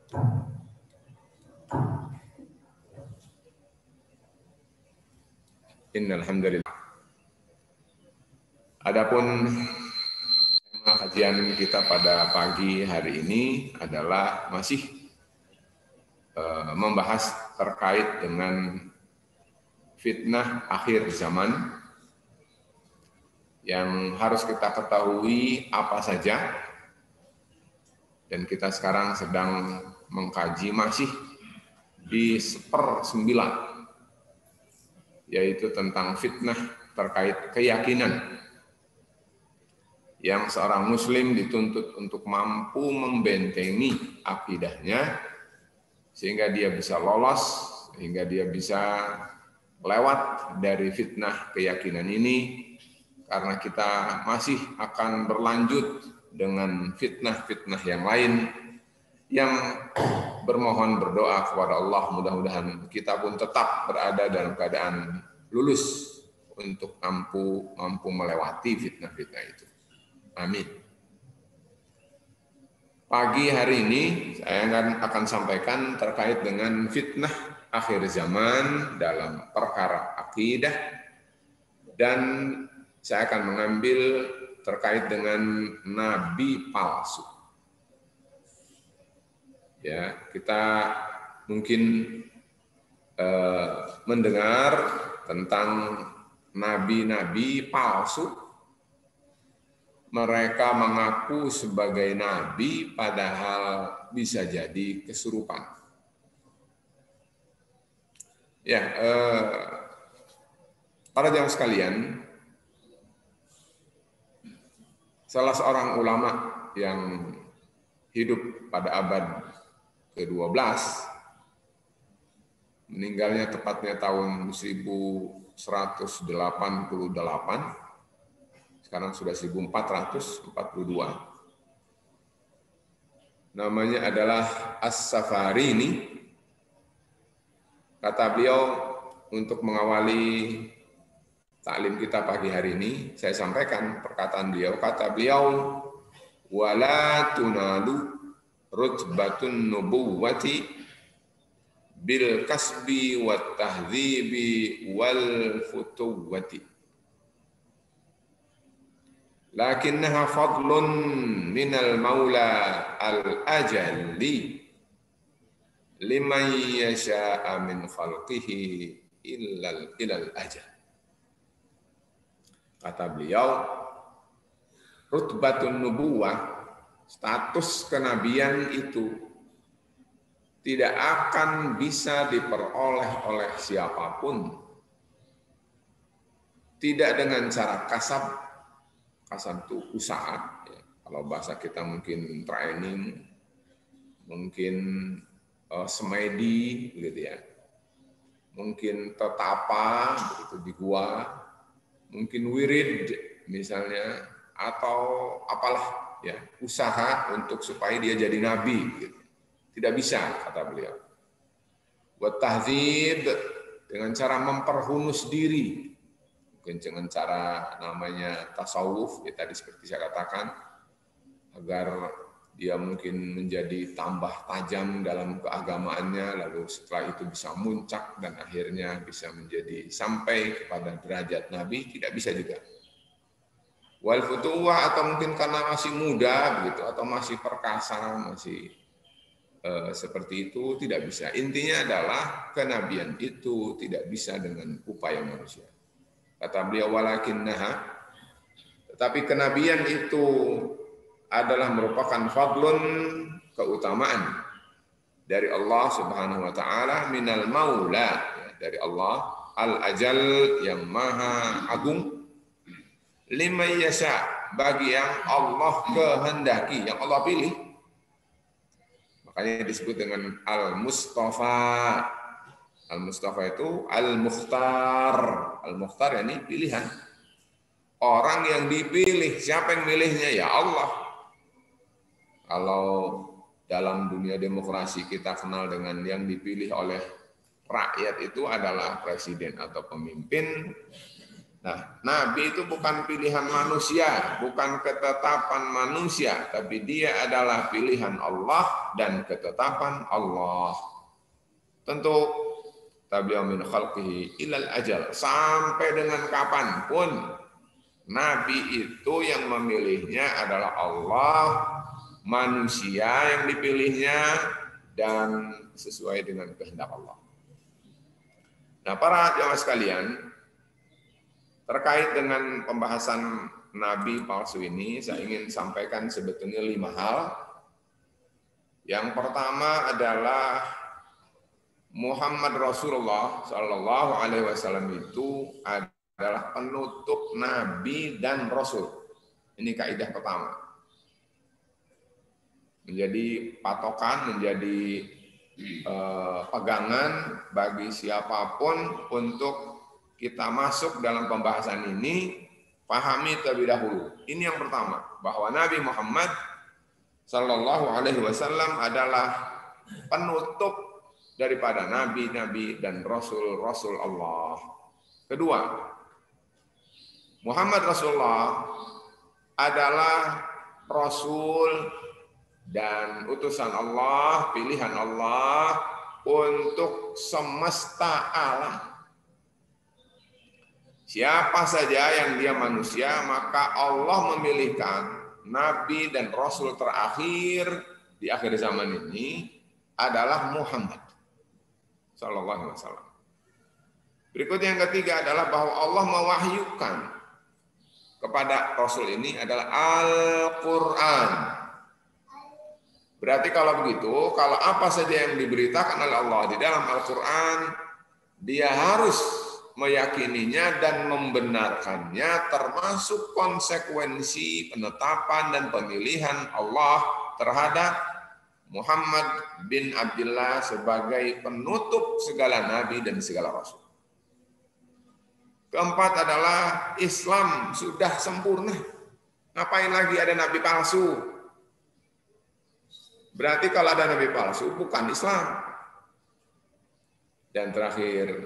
Innal hamdalillah. Adapun tema kajian kita pada pagi hari ini adalah masih membahas terkait dengan fitnah akhir zaman yang harus kita ketahui apa saja, dan kita sekarang sedang mengkaji masih di 1/9, yaitu tentang fitnah terkait keyakinan yang seorang muslim dituntut untuk mampu membentengi akidahnya sehingga dia bisa lolos, sehingga dia bisa lewat dari fitnah keyakinan ini, karena kita masih akan berlanjut dengan fitnah-fitnah yang lain yang bermohon berdoa kepada Allah mudah-mudahan kita pun tetap berada dalam keadaan lulus untuk mampu melewati fitnah-fitnah itu. Amin. Pagi hari ini saya akan sampaikan terkait dengan fitnah akhir zaman dalam perkara akidah, dan saya akan mengambil terkait dengan nabi palsu. Ya, kita mungkin mendengar tentang nabi-nabi palsu. Mereka mengaku sebagai nabi padahal bisa jadi kesurupan. Ya, para jamaah sekalian, salah seorang ulama yang hidup pada abad ke-12, meninggalnya tepatnya tahun 1188, sekarang sudah 1442. Namanya adalah As-Safarini. Kata beliau, untuk mengawali taklim kita pagi hari ini, saya sampaikan perkataan beliau. Kata beliau, wala tunalu rutbatun nubuwati bil kasbi wat tahdzibi wal futuwati, lakinnaha fadlun minal maula al ajalli liman yasha'a min khalqihi ilal ajal. Kata beliau, rutbatun nubuwah, status kenabian itu tidak akan bisa diperoleh oleh siapapun, tidak dengan cara kasab itu usaha, ya. Kalau bahasa kita mungkin training, mungkin semedi, gitu ya, mungkin tetapa, begitu di gua, mungkin wirid misalnya, atau apalah ya, usaha untuk supaya dia jadi nabi, gitu. Tidak bisa, kata beliau. Wa tahdzib, dengan cara memperhunus diri, mungkin dengan cara namanya tasawuf, ya tadi seperti saya katakan, agar dia mungkin menjadi tambah tajam dalam keagamaannya, lalu setelah itu bisa muncak dan akhirnya bisa menjadi sampai kepada derajat Nabi, tidak bisa juga. Wal futuwah, atau mungkin karena masih muda begitu, atau masih perkasa, masih seperti itu, tidak bisa. Intinya adalah kenabian itu tidak bisa dengan upaya manusia. Kata beliau, walakinnaha, tetapi kenabian itu adalah merupakan fadlun, keutamaan dari Allah Subhanahu wa taala, minal maula, dari Allah al-ajal, yang maha agung, liman yasha, bagi yang Allah kehendaki, yang Allah pilih. Makanya disebut dengan al-Mustafa. Al-Mustafa itu al-Mukhtar. Al-Mukhtar ini pilihan. Orang yang dipilih, siapa yang milihnya? Ya Allah. Kalau dalam dunia demokrasi kita kenal dengan yang dipilih oleh rakyat itu adalah presiden atau pemimpin, Nah, Nabi itu bukan pilihan manusia, bukan ketetapan manusia, tapi dia adalah pilihan Allah dan ketetapan Allah. Tentu tabi'un min khalqihi ilal ajal, sampai dengan kapanpun Nabi itu yang memilihnya adalah Allah, manusia yang dipilihnya, dan sesuai dengan kehendak Allah. Nah, para jamaah sekalian, terkait dengan pembahasan Nabi palsu ini, saya ingin sampaikan sebetulnya 5 hal. Yang pertama adalah Muhammad Rasulullah Shallallahu Alaihi Wasallam itu adalah penutup Nabi dan Rasul. Ini kaidah pertama. Menjadi patokan, menjadi pegangan bagi siapapun untuk kita masuk dalam pembahasan ini, pahami terlebih dahulu. Ini yang pertama, bahwa Nabi Muhammad Sallallahu Alaihi Wasallam adalah penutup daripada nabi-nabi dan rasul-rasul Allah. Kedua, Muhammad Rasulullah adalah rasul dan utusan Allah, pilihan Allah untuk semesta alam. Siapa saja yang dia manusia, maka Allah memilihkan Nabi dan Rasul terakhir di akhir zaman ini adalah Muhammad Sallallahu Alaihi Wasallam. Berikut yang ketiga adalah bahwa Allah mewahyukan kepada Rasul ini adalah Al-Quran. Berarti kalau begitu, kalau apa saja yang diberitakan oleh Allah di dalam Al-Quran, dia harus meyakininya dan membenarkannya, termasuk konsekuensi penetapan dan pemilihan Allah terhadap Muhammad bin Abdullah sebagai penutup segala nabi dan segala rasul. Keempat adalah Islam sudah sempurna. Ngapain lagi ada nabi palsu? Berarti kalau ada nabi palsu bukan Islam. Dan terakhir,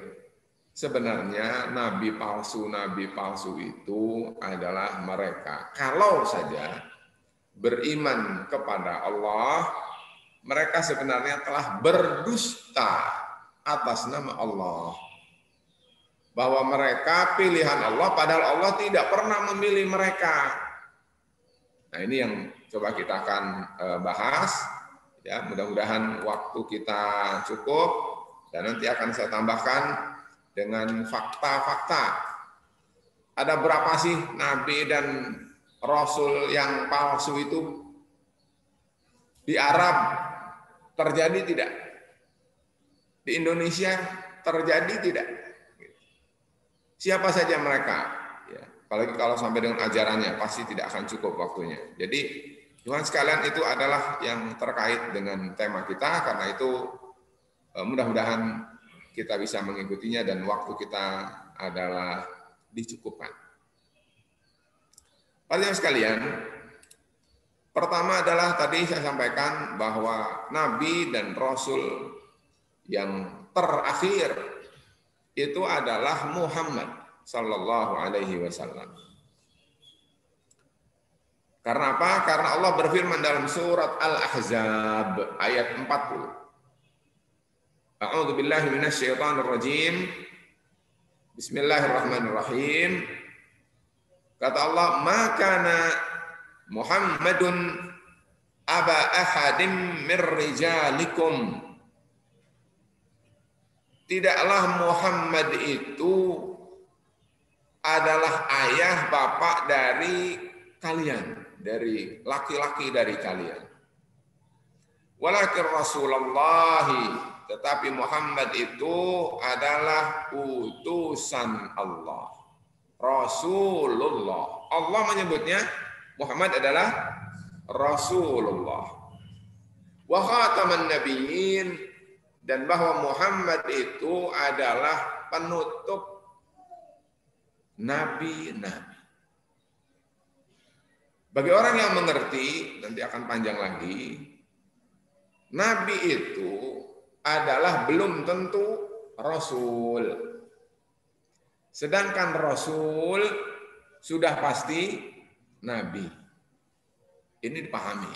sebenarnya nabi palsu itu adalah mereka. Kalau saja beriman kepada Allah, mereka sebenarnya telah berdusta atas nama Allah. Bahwa mereka pilihan Allah, padahal Allah tidak pernah memilih mereka. Nah, ini yang coba kita akan bahas. Ya, mudah-mudahan waktu kita cukup, dan nanti akan saya tambahkan dengan fakta-fakta. Ada berapa sih nabi dan rasul yang palsu itu? Di Arab terjadi tidak? Di Indonesia terjadi tidak? Siapa saja mereka? Ya, apalagi kalau sampai dengan ajarannya, pasti tidak akan cukup waktunya. Jadi, Tuhan sekalian, itu adalah yang terkait dengan tema kita, karena itu mudah-mudahan kita bisa mengikutinya dan waktu kita adalah dicukupkan. Para sekalian, pertama adalah tadi saya sampaikan bahwa Nabi dan Rasul yang terakhir itu adalah Muhammad Sallallahu Alaihi Wasallam. Karena apa? Karena Allah berfirman dalam surat Al-Ahzab ayat 40. A'udzu billahi minasy syaithanir rajim. Bismillahirrahmanirrahim. Kata Allah, "Ma kana Muhammadun aba ahadim mir rijalikum." Tidaklah Muhammad itu adalah ayah bapak dari kalian, dari laki-laki dari kalian. Walakin Rasulullah, tetapi Muhammad itu adalah utusan Allah. Rasulullah. Allah menyebutnya Muhammad adalah Rasulullah. Wa khataman nabiyyin, dan bahwa Muhammad itu adalah penutup nabi-nabi. Bagi orang yang mengerti, nanti akan panjang lagi, nabi itu adalah belum tentu rasul. Sedangkan Rasul sudah pasti Nabi. Ini dipahami.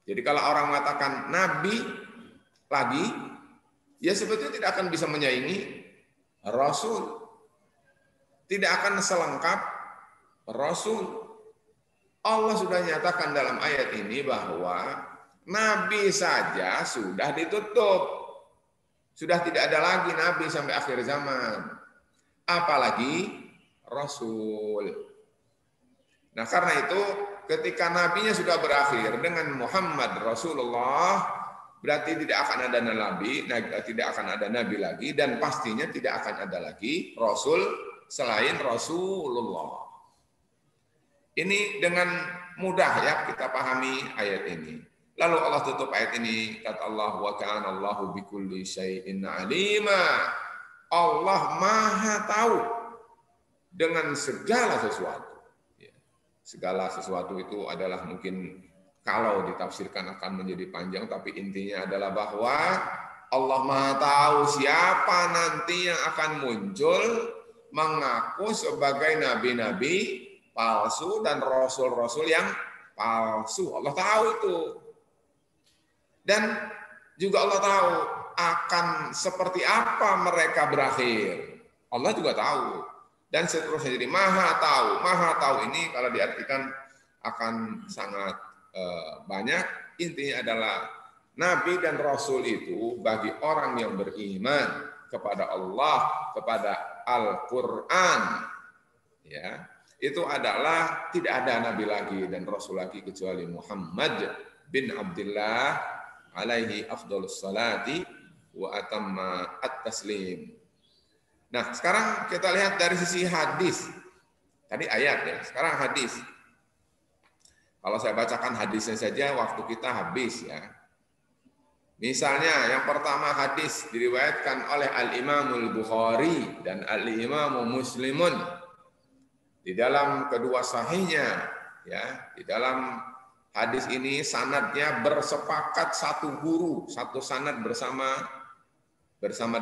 Jadi kalau orang mengatakan Nabi lagi, ya sebetulnya tidak akan bisa menyaingi Rasul. Tidak akan selengkap Rasul. Allah sudah nyatakan dalam ayat ini bahwa Nabi saja sudah ditutup. Sudah tidak ada lagi Nabi sampai akhir zaman. Apalagi Rasul. Nah karena itu ketika nabinya sudah berakhir dengan Muhammad Rasulullah, berarti tidak akan ada nabi, tidak akan ada nabi lagi, dan pastinya tidak akan ada lagi Rasul selain Rasulullah. Ini dengan mudah ya kita pahami ayat ini. Lalu Allah tutup ayat ini, kata Allah, wa kana Allahu bikulli syai'in alima. Allah Maha tahu dengan segala sesuatu. Segala sesuatu itu adalah mungkin kalau ditafsirkan akan menjadi panjang, tapi intinya adalah bahwa Allah Maha tahu siapa nanti yang akan muncul mengaku sebagai nabi-nabi palsu dan rasul-rasul yang palsu. Allah tahu itu. Dan juga Allah tahu akan seperti apa mereka berakhir. Allah juga tahu. Dan seterusnya, jadi maha tahu ini kalau diartikan akan sangat banyak. Intinya adalah Nabi dan Rasul itu bagi orang yang beriman kepada Allah, kepada Al-Quran, ya, itu adalah tidak ada Nabi lagi dan Rasul lagi kecuali Muhammad bin Abdullah alaihi afdhalus salati wa atamma at-taslim. Nah, sekarang kita lihat dari sisi hadis. Tadi ayat ya, sekarang hadis. Kalau saya bacakan hadisnya saja, waktu kita habis ya. Misalnya, yang pertama hadis diriwayatkan oleh Al-Imamul Bukhari dan Al-Imamu Muslimun. Di dalam kedua sahihnya, ya, di dalam hadis ini sanadnya bersepakat satu guru, satu sanad bersama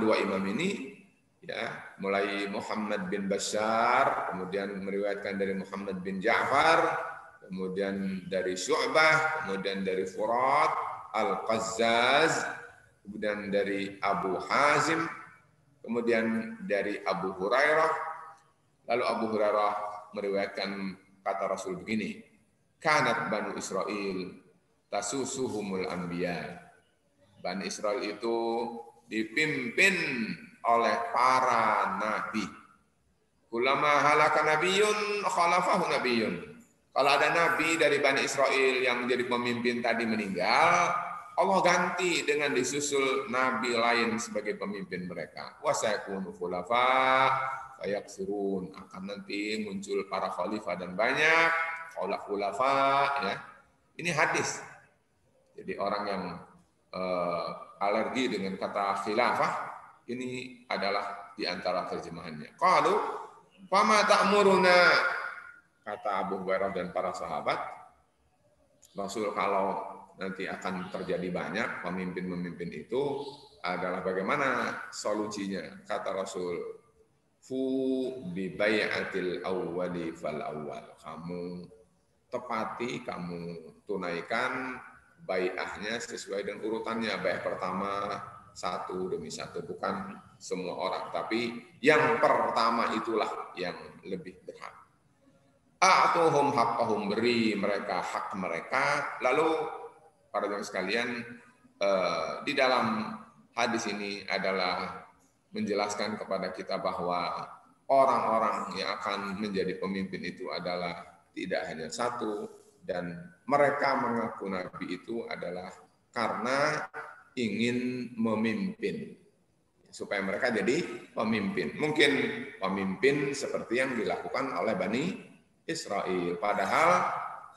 dua imam ini. Ya, mulai Muhammad bin Bashar, kemudian meriwayatkan dari Muhammad bin Ja'far, kemudian dari Syu'bah, kemudian dari Furat, Al-Qazzaz, kemudian dari Abu Hazim, kemudian dari Abu Hurairah. Lalu Abu Hurairah meriwayatkan kata Rasul begini, kanat Banu Israel tasusuhumul anbiya. Bani Israel itu dipimpin oleh para nabi. Ulama halaka nabiyun khalafahu nabiyun. Kalau ada nabi dari Bani Israel yang menjadi pemimpin tadi meninggal, Allah ganti dengan disusul nabi lain sebagai pemimpin mereka. Wa sayakunu khulafa fayaksirun, akan nanti muncul para khalifah dan banyak khulafa ya. Ini hadis. Jadi orang yang alergi dengan kata khilafah, ini adalah di antara terjemahannya. Qalu fama ta'muruna, kata Abu Hurairah dan para sahabat, Rasul kalau nanti akan terjadi banyak pemimpin-pemimpin itu adalah bagaimana solusinya? Kata Rasul, fu bi bai'atil awwali fal awwal. Kamu tepati, kamu tunaikan bai'ahnya sesuai dengan urutannya. Bai'ah pertama satu demi satu, bukan semua orang, tapi yang pertama itulah yang lebih berhak. A'tuhum haqqahum, beri mereka hak mereka. Lalu para jemaah sekalian, di dalam hadis ini adalah menjelaskan kepada kita bahwa orang-orang yang akan menjadi pemimpin itu adalah tidak hanya satu, dan mereka mengaku nabi itu adalah karena ingin memimpin, supaya mereka jadi pemimpin. Mungkin pemimpin seperti yang dilakukan oleh Bani Israel. Padahal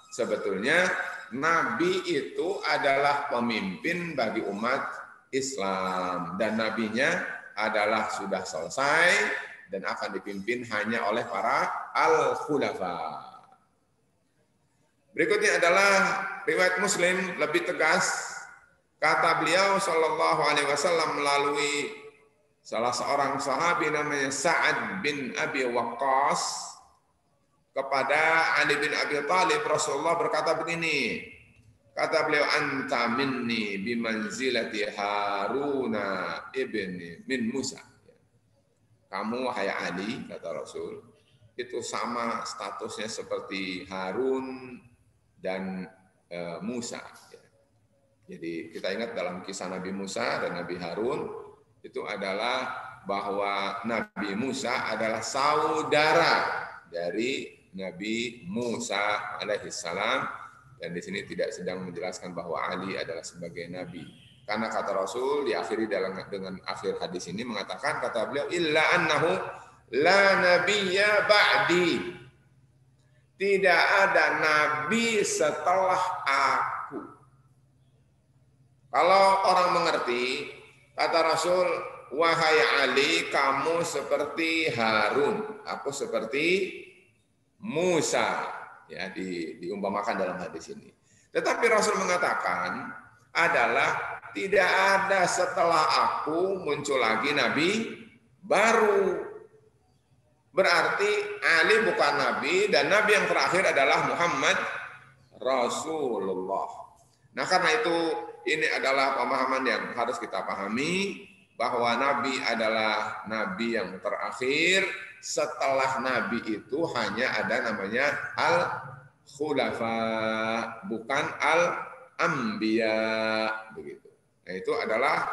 sebetulnya Nabi itu adalah pemimpin bagi umat Islam. Dan nabinya adalah sudah selesai dan akan dipimpin hanya oleh para al-khulafa. Berikutnya adalah riwayat Muslim lebih tegas. Kata beliau sallallahu alaihi wasallam melalui salah seorang sahabi namanya Sa'ad bin Abi Waqqas kepada Ali bin Abi Thalib, Rasulullah berkata begini, kata beliau, anta minni bimanzilati Haruna ibni min Musa. Kamu wahai Ali, kata Rasul, itu sama statusnya seperti Harun dan Musa. Jadi kita ingat dalam kisah Nabi Musa dan Nabi Harun itu adalah bahwa Nabi Musa adalah saudara dari Nabi Musa alaihissalam, dan di sini tidak sedang menjelaskan bahwa Ali adalah sebagai nabi. Karena kata Rasul diakhiri dengan akhir hadis ini mengatakan, kata beliau, illa annahu la nabiyya ba'di. Tidak ada nabi setelah aku. Kalau orang mengerti, kata Rasul, wahai Ali, kamu seperti Harun, aku seperti Musa, ya, diumpamakan dalam hadis ini. Tetapi Rasul mengatakan adalah tidak ada setelah aku muncul lagi nabi baru. Berarti Ali bukan nabi dan nabi yang terakhir adalah Muhammad Rasulullah. Nah, karena itu ini adalah pemahaman yang harus kita pahami, bahwa nabi adalah nabi yang terakhir. Setelah nabi itu hanya ada namanya al-khulafa, bukan al-anbiya, begitu. Nah, itu adalah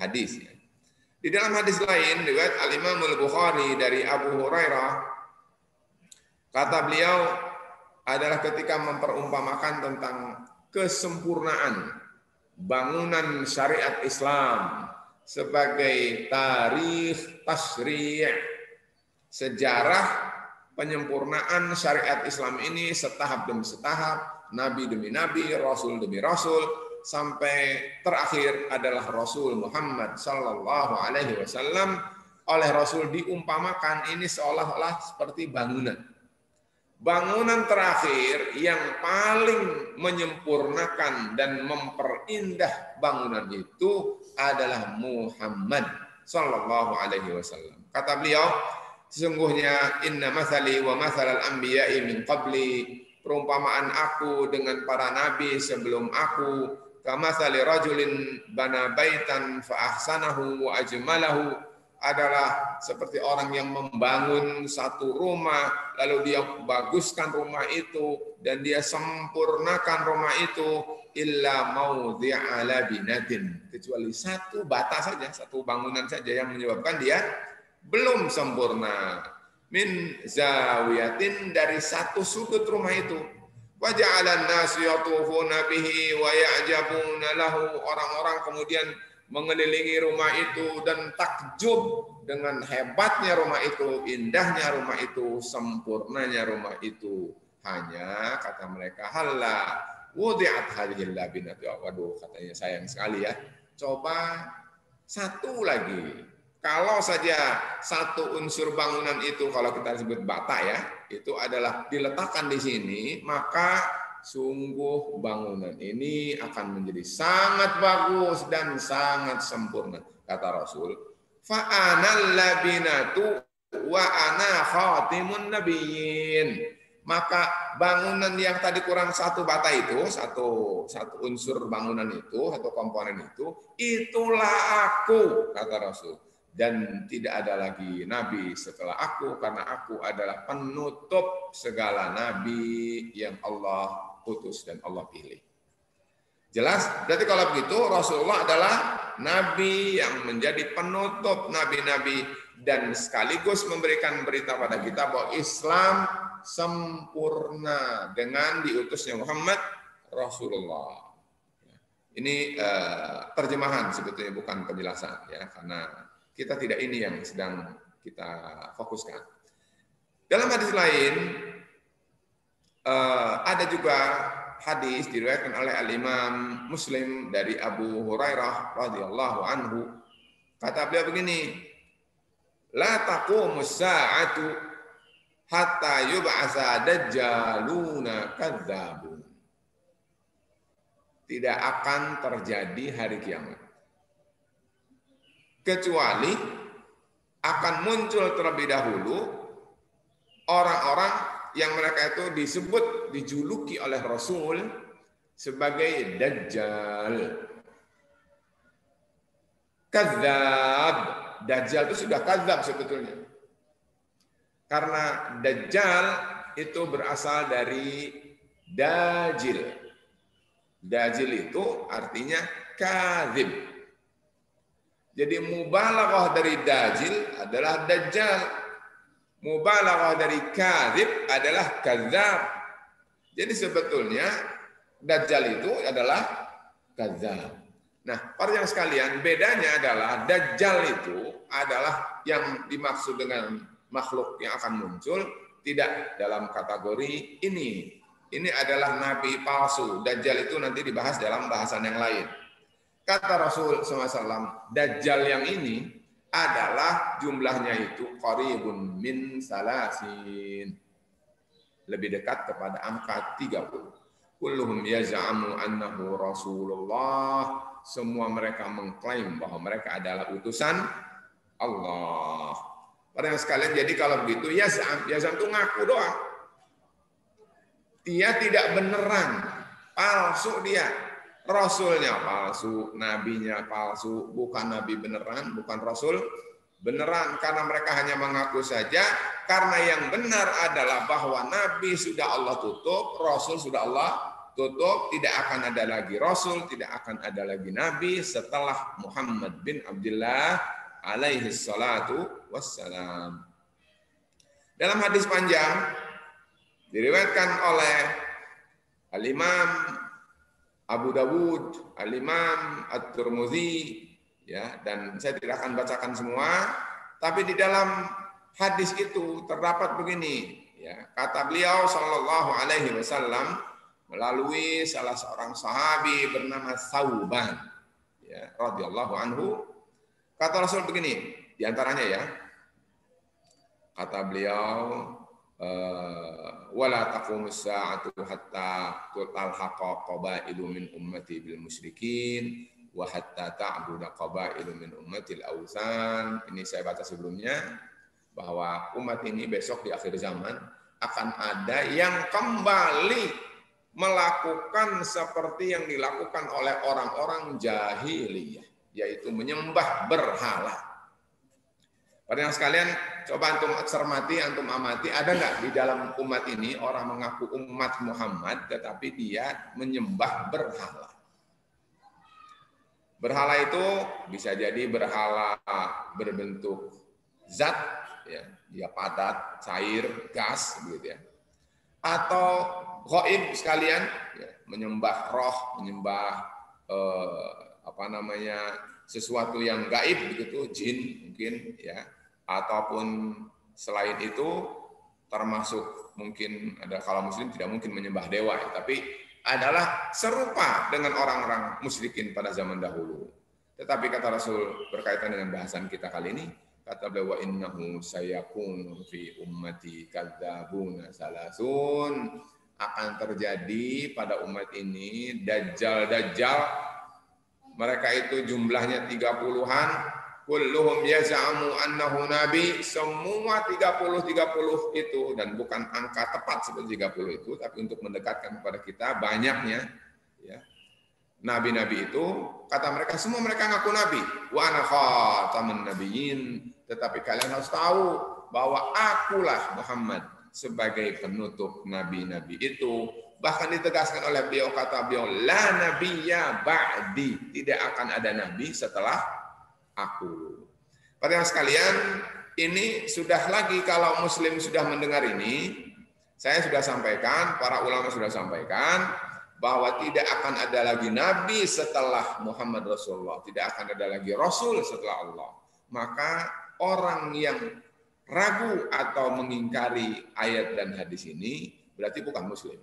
hadis. Di dalam hadis lain riwayat Al-Imam Al-Bukhari dari Abu Hurairah, kata beliau adalah ketika memperumpamakan tentang kesempurnaan bangunan syariat Islam sebagai tarikh tasri', sejarah penyempurnaan syariat Islam ini setahap demi setahap, nabi demi nabi, rasul demi rasul, sampai terakhir adalah Rasul Muhammad sallallahu alaihi wasallam. Oleh Rasul diumpamakan ini seolah-olah seperti bangunan. Bangunan terakhir yang paling menyempurnakan dan memperindah bangunan itu adalah Muhammad sallallahu alaihi wasallam. Kata beliau, sesungguhnya inna mathali wa mathalal anbiya'i min qabli, perumpamaan aku dengan para nabi sebelum aku, kamathali rajulin bana baitan fa ahsanahu wa ajmalahu, adalah seperti orang yang membangun satu rumah lalu dia baguskan rumah itu dan dia sempurnakan rumah itu, illa maudhi'a labinatin, kecuali satu bata saja, satu bangunan saja yang menyebabkan dia belum sempurna, min zawiyatin, dari satu sudut rumah itu. Wa ja'alan nasu yatufuna bihi wa ya'jabuna lahu, orang-orang kemudian mengelilingi rumah itu dan takjub dengan hebatnya rumah itu, indahnya rumah itu, sempurnanya rumah itu. Hanya kata mereka, halla wudi'at hadhil labinat. Waduh, katanya sayang sekali ya. Coba satu lagi. Kalau saja satu unsur bangunan itu, kalau kita sebut bata ya, itu adalah diletakkan di sini, maka sungguh bangunan ini akan menjadi sangat bagus dan sangat sempurna. Kata Rasul, fa'anal labinatu wa ana khatimun nabiyyin. Maka bangunan yang tadi kurang satu bata itu, satu unsur bangunan itu, satu komponen itu, itulah aku, kata Rasul. Dan tidak ada lagi nabi setelah aku, karena aku adalah penutup segala nabi yang Allah utus dan Allah pilih. Jelas? Berarti kalau begitu Rasulullah adalah nabi yang menjadi penutup nabi-nabi dan sekaligus memberikan berita pada kita bahwa Islam sempurna dengan diutusnya Muhammad Rasulullah. Ini terjemahan sebetulnya, bukan penjelasan ya, karena kita tidak ini yang sedang kita fokuskan. Dalam hadis lain ada juga hadis diriwayatkan oleh Al-Imam Muslim dari Abu Hurairah radhiyallahu anhu. Kata beliau begini, la taqumus sa'atu hatta yub'atsa dajjaluna kadzabun. Tidak akan terjadi hari kiamat kecuali akan muncul terlebih dahulu orang-orang yang mereka itu disebut, dijuluki oleh Rasul sebagai Dajjal. Kadzab. Dajjal itu sudah kadzab sebetulnya. Karena Dajjal itu berasal dari Dajil. Dajil itu artinya kadzib. Jadi mubalaghah dari Dajil adalah Dajjal. Mubalaghah dari kadzib adalah kadzab. Jadi sebetulnya Dajjal itu adalah kadzab. Nah, para yang sekalian, bedanya adalah Dajjal itu adalah yang dimaksud dengan makhluk yang akan muncul tidak dalam kategori ini. Ini adalah nabi palsu. Dajjal itu nanti dibahas dalam bahasan yang lain. Kata Rasul SAW, Dajjal yang ini adalah jumlahnya itu qaribun min salasin. Lebih dekat kepada angka 30. Kulluhum yaz'amu annahu Rasulullah. Semua mereka mengklaim bahwa mereka adalah utusan Allah. Para yang sekalian, jadi kalau begitu yaz'am itu ngaku doang. Dia tidak beneran, palsu dia. Rasulnya palsu, nabinya palsu, bukan nabi beneran, bukan rasul beneran, karena mereka hanya mengaku saja, karena yang benar adalah bahwa nabi sudah Allah tutup, rasul sudah Allah tutup, tidak akan ada lagi rasul, tidak akan ada lagi nabi setelah Muhammad bin Abdullah alaihi salatu wassalam. Dalam hadis panjang diriwayatkan oleh Al-Imam Abu Dawud, Al-Imam At-Tirmidzi, ya, dan saya tidak akan bacakan semua, tapi di dalam hadis itu terdapat begini, ya, kata beliau sallallahu alaihi wasallam melalui salah seorang sahabi bernama Tsauban, ya, radhiyallahu anhu, kata Rasul begini, di antaranya ya, kata beliau, wala taqumus sa'atu hatta tutalhaqa qabailu min ummati bil musyrikin wa hatta ta'budu qabailu min ummatil awthan. Ini saya baca sebelumnya bahwa umat ini besok di akhir zaman akan ada yang kembali melakukan seperti yang dilakukan oleh orang-orang jahiliyah, yaitu menyembah berhala. Pada yang sekalian, coba antum cermati, antum amati, ada nggak di dalam umat ini orang mengaku umat Muhammad, tetapi dia menyembah berhala. Berhala itu bisa jadi berhala berbentuk zat, ya, dia padat, cair, gas, begitu ya. Atau ghaib sekalian, ya, menyembah roh, menyembah sesuatu yang gaib begitu, jin mungkin, ya. Ataupun selain itu termasuk mungkin ada, kalau muslim tidak mungkin menyembah dewa, ya, tapi adalah serupa dengan orang-orang musyrikin pada zaman dahulu. Tetapi kata Rasul berkaitan dengan bahasan kita kali ini, kata beliau, wa innahu sayakunu fi ummati kadzabuna salasun, akan terjadi pada umat ini dajjal-dajjal, mereka itu jumlahnya 30-an. Kulluhum yaz'amu annahu nabi, semua 30 itu, dan bukan angka tepat seperti 30 itu, tapi untuk mendekatkan kepada kita banyaknya, ya, nabi-nabi itu, kata mereka semua mereka ngaku nabi. Wa ana khatamun nabiyyin, tetapi kalian harus tahu bahwa akulah Muhammad sebagai penutup nabi-nabi itu. Bahkan ditegaskan oleh beliau, kata beliau, la nabiyya ba'di, tidak akan ada nabi setelah aku. Pada yang sekalian, ini sudah lagi kalau muslim sudah mendengar ini, saya sudah sampaikan, para ulama sudah sampaikan, bahwa tidak akan ada lagi nabi setelah Muhammad Rasulullah, tidak akan ada lagi rasul setelah Allah. Maka orang yang ragu atau mengingkari ayat dan hadis ini berarti bukan muslim.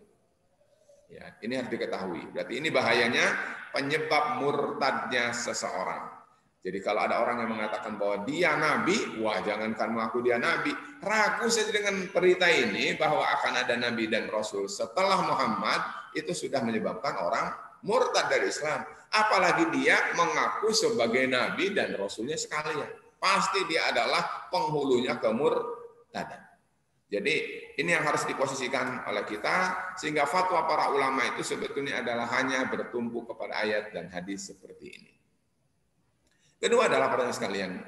Ya, ini harus diketahui. Berarti ini bahayanya penyebab murtadnya seseorang. Jadi kalau ada orang yang mengatakan bahwa dia nabi, wah jangankan mengaku dia nabi, ragu saja dengan berita ini bahwa akan ada nabi dan rasul setelah Muhammad, itu sudah menyebabkan orang murtad dari Islam. Apalagi dia mengaku sebagai nabi dan rasulnya sekalian. pasti dia adalah penghulunya kemurtadan. Jadi ini yang harus diposisikan oleh kita, sehingga fatwa para ulama itu sebetulnya adalah hanya bertumpu kepada ayat dan hadis seperti ini. Kedua adalah para sekalian,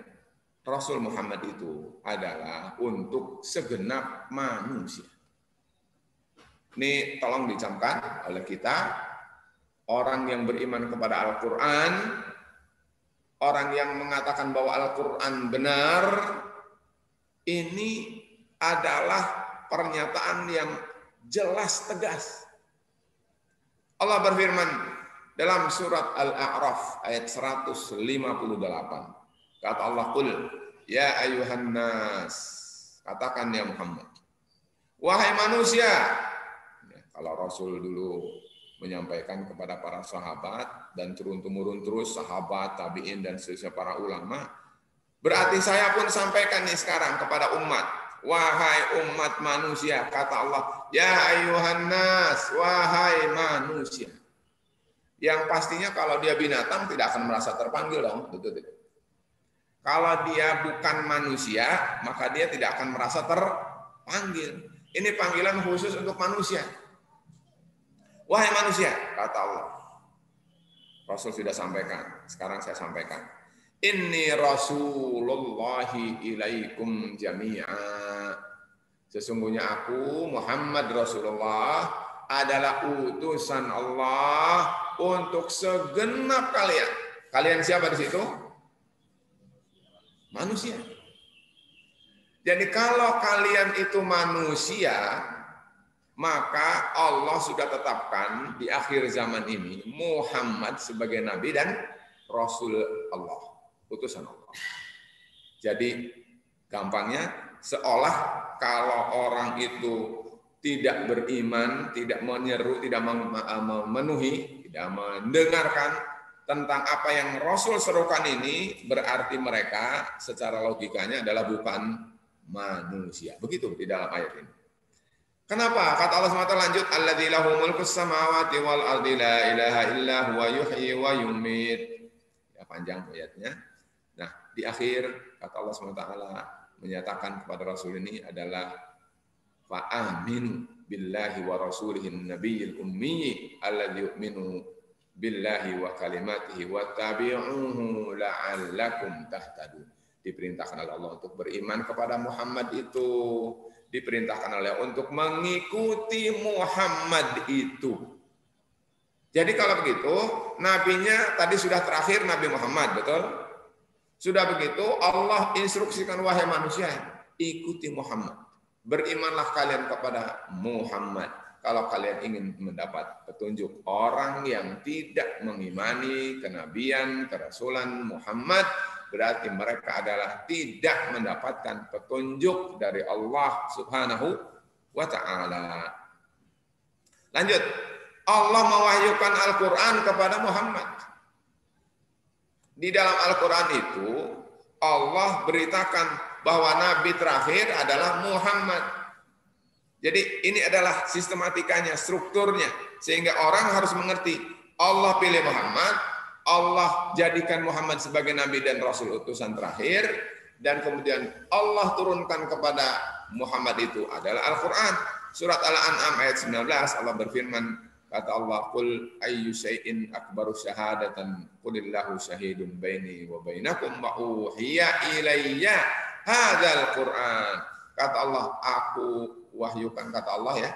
Rasul Muhammad itu adalah untuk segenap manusia. Ini tolong dicamkan oleh kita, orang yang beriman kepada Al-Quran, orang yang mengatakan bahwa Al-Quran benar, ini adalah pernyataan yang jelas tegas. Allah berfirman dalam surat Al-A'raf ayat 158. Kata Allah, "Qul ya ayuhan nas." Katakan ya Muhammad, wahai manusia. Ya, kalau Rasul dulu menyampaikan kepada para sahabat dan turun-temurun terus sahabat, tabi'in dan seterusnya para ulama, berarti saya pun sampaikan nih sekarang kepada umat. Wahai umat manusia, kata Allah, ya ayuhan nas, wahai manusia. Yang pastinya kalau dia binatang tidak akan merasa terpanggil dong, betul tidak? Kalau dia bukan manusia, maka dia tidak akan merasa terpanggil. Ini panggilan khusus untuk manusia. Wahai manusia, kata Allah. Rasul sudah sampaikan, sekarang saya sampaikan. Inni rasulullahi ilaikum jami'a. Sesungguhnya aku Muhammad Rasulullah adalah utusan Allah untuk segenap kalian. Kalian siapa di situ? Manusia. Jadi kalau kalian itu manusia, maka Allah sudah tetapkan di akhir zaman ini Muhammad sebagai nabi dan rasul Allah. Utusan Allah. Jadi gampangnya seolah kalau orang itu tidak beriman, tidak menyeru, tidak memenuhi, tidak mendengarkan tentang apa yang Rasul serukan ini, berarti mereka secara logikanya adalah bukan manusia. Begitu di dalam ayat ini. Kenapa? Kata Allah SWT lanjut, alladzi lahu mulkus samawati wal ardi la ilaha illa huwa yuhyi wa yumit. Ya, panjang ayatnya. Nah, di akhir kata Allah SWT menyatakan kepada Rasul ini adalah fa'aminu billahi wa rasulihin nabiyil ummi alladzi yu'minu billahi wa kalimatihi wa tabi'uhu la'allakum tahtadun. Diperintahkan oleh Allah untuk beriman kepada Muhammad itu, diperintahkan oleh untuk mengikuti Muhammad itu. Jadi kalau begitu, nabinya tadi sudah terakhir Nabi Muhammad, betul? Sudah begitu, Allah instruksikan wahai manusia, ikuti Muhammad. Berimanlah kalian kepada Muhammad. Kalau kalian ingin mendapat petunjuk, orang yang tidak mengimani kenabian, kerasulan Muhammad, berarti mereka adalah tidak mendapatkan petunjuk dari Allah Subhanahu wa ta'ala. Lanjut. Allah mewahyukan Al-Quran kepada Muhammad. Di dalam Al-Quran itu, Allah beritakan bahwa Nabi terakhir adalah Muhammad. Jadi ini adalah sistematikanya, strukturnya. Sehingga orang harus mengerti, Allah pilih Muhammad, Allah jadikan Muhammad sebagai Nabi dan Rasul utusan terakhir, dan kemudian Allah turunkan kepada Muhammad itu adalah Al-Quran. Surat Al-An'am ayat 19, Allah berfirman, kata Allah, "Qul ayyu syai'in akbaru syahadatan qulillahu syahidun baini wa bainakum wa uhiya ilayya hadzal Qur'an." Kata Allah, aku wahyukan, kata Allah ya.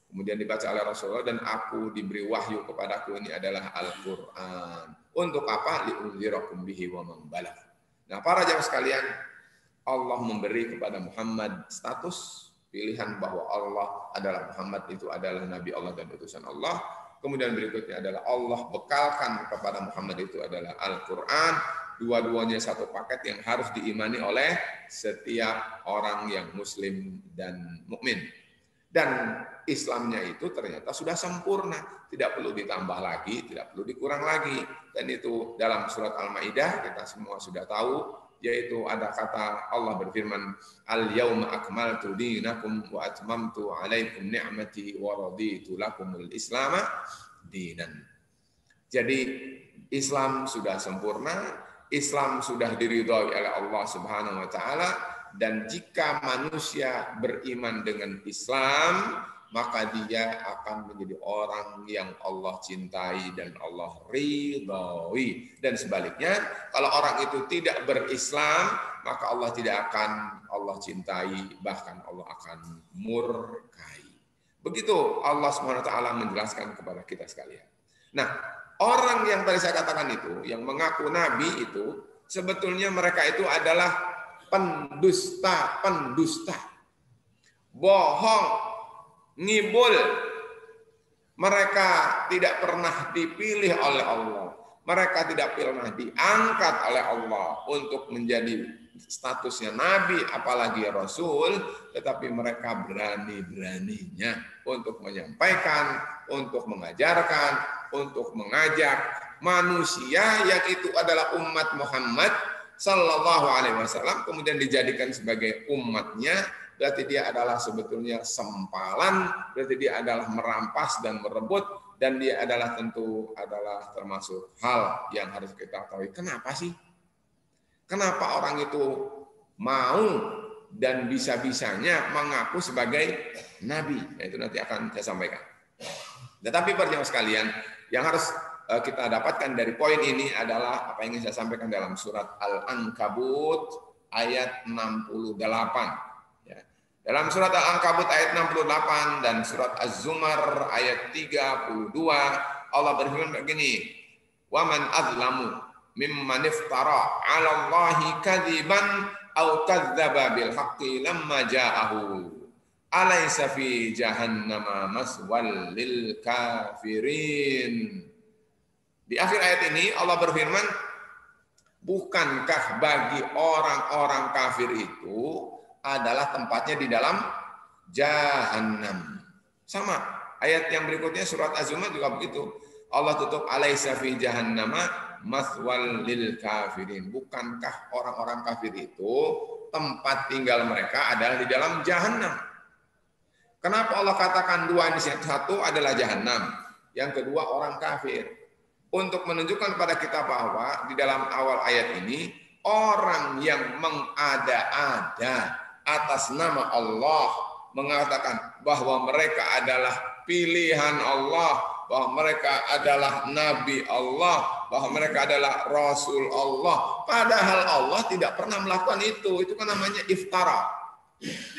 Kemudian dibaca oleh Rasulullah, dan aku diberi wahyu kepadaku ini adalah Al-Qur'an. Untuk apa? Li'unzirakum bihi wa man balagh. Nah, para jamaah sekalian, Allah memberi kepada Muhammad status pilihan bahwa Allah adalah Muhammad itu adalah Nabi Allah dan utusan Allah. Kemudian berikutnya adalah Allah bekalkan kepada Muhammad itu adalah Al-Quran. Dua-duanya satu paket yang harus diimani oleh setiap orang yang muslim dan mukmin. Dan Islamnya itu ternyata sudah sempurna. Tidak perlu ditambah lagi, tidak perlu dikurang lagi. Dan itu dalam surat Al-Maidah kita semua sudah tahu. Yaitu ada kata Allah berfirman, al-yawma akmaltu dinakum wa atmamtu alaikum ni'mati wa raditu lakumul islama dinan. Jadi Islam sudah sempurna, Islam sudah diridhoi oleh Allah Subhanahu wa taala, dan jika manusia beriman dengan Islam, maka dia akan menjadi orang yang Allah cintai dan Allah ridhoi. Dan sebaliknya, kalau orang itu tidak berislam, maka Allah tidak akan Allah cintai, bahkan Allah akan murkai. Begitu Allah SWT menjelaskan kepada kita sekalian. Nah, orang yang tadi saya katakan itu, yang mengaku nabi itu, sebetulnya mereka itu adalah pendusta, bohong, ngibul. Mereka tidak pernah dipilih oleh Allah. Mereka tidak pernah diangkat oleh Allah untuk menjadi statusnya nabi, apalagi rasul, tetapi mereka berani-beraninya untuk menyampaikan, untuk mengajarkan, untuk mengajak manusia yang itu adalah umat Muhammad Sallallahu Alaihi Wasallam, kemudian dijadikan sebagai umatnya. Berarti dia adalah sebetulnya sempalan, berarti dia adalah merampas dan merebut, dan dia adalah tentu adalah termasuk hal yang harus kita ketahui. Kenapa sih? Kenapa orang itu mau dan bisa-bisanya mengaku sebagai nabi? Nah, itu nanti akan saya sampaikan. Tetapi perjamaah sekalian, yang harus kita dapatkan dari poin ini adalah apa yang ingin saya sampaikan dalam surat Al-Ankabut ayat 68. Ya. Dalam surat Al-Ankabut ayat 68 dan surat Az-Zumar ayat 32, Allah berfirman begini, وَمَنْ أَظْلَمُ مِمَّنِ افْتَرَى عَلَى اللَّهِ كَذِبًا أَوْ كَذَّبَ بِالْحَقِّ لَمَّا جَاءَهُ أَلَيْسَ فِي جَهَنَّمَ مَثْوًى لِلْكَافِرِينَ. Di akhir ayat ini Allah berfirman, bukankah bagi orang-orang kafir itu adalah tempatnya di dalam Jahannam. Sama, ayat yang berikutnya surat Az-Zumar juga begitu. Allah tutup alaisa fi jahannama maswal lil kafirin. Bukankah orang-orang kafir itu tempat tinggal mereka adalah di dalam Jahannam? Kenapa Allah katakan dua di sini? Satu adalah Jahannam, yang kedua orang kafir. Untuk menunjukkan kepada kita bahwa di dalam awal ayat ini, orang yang mengada-ada atas nama Allah, mengatakan bahwa mereka adalah pilihan Allah, bahwa mereka adalah nabi Allah, bahwa mereka adalah rasul Allah, padahal Allah tidak pernah melakukan itu. Itu kan namanya iftara.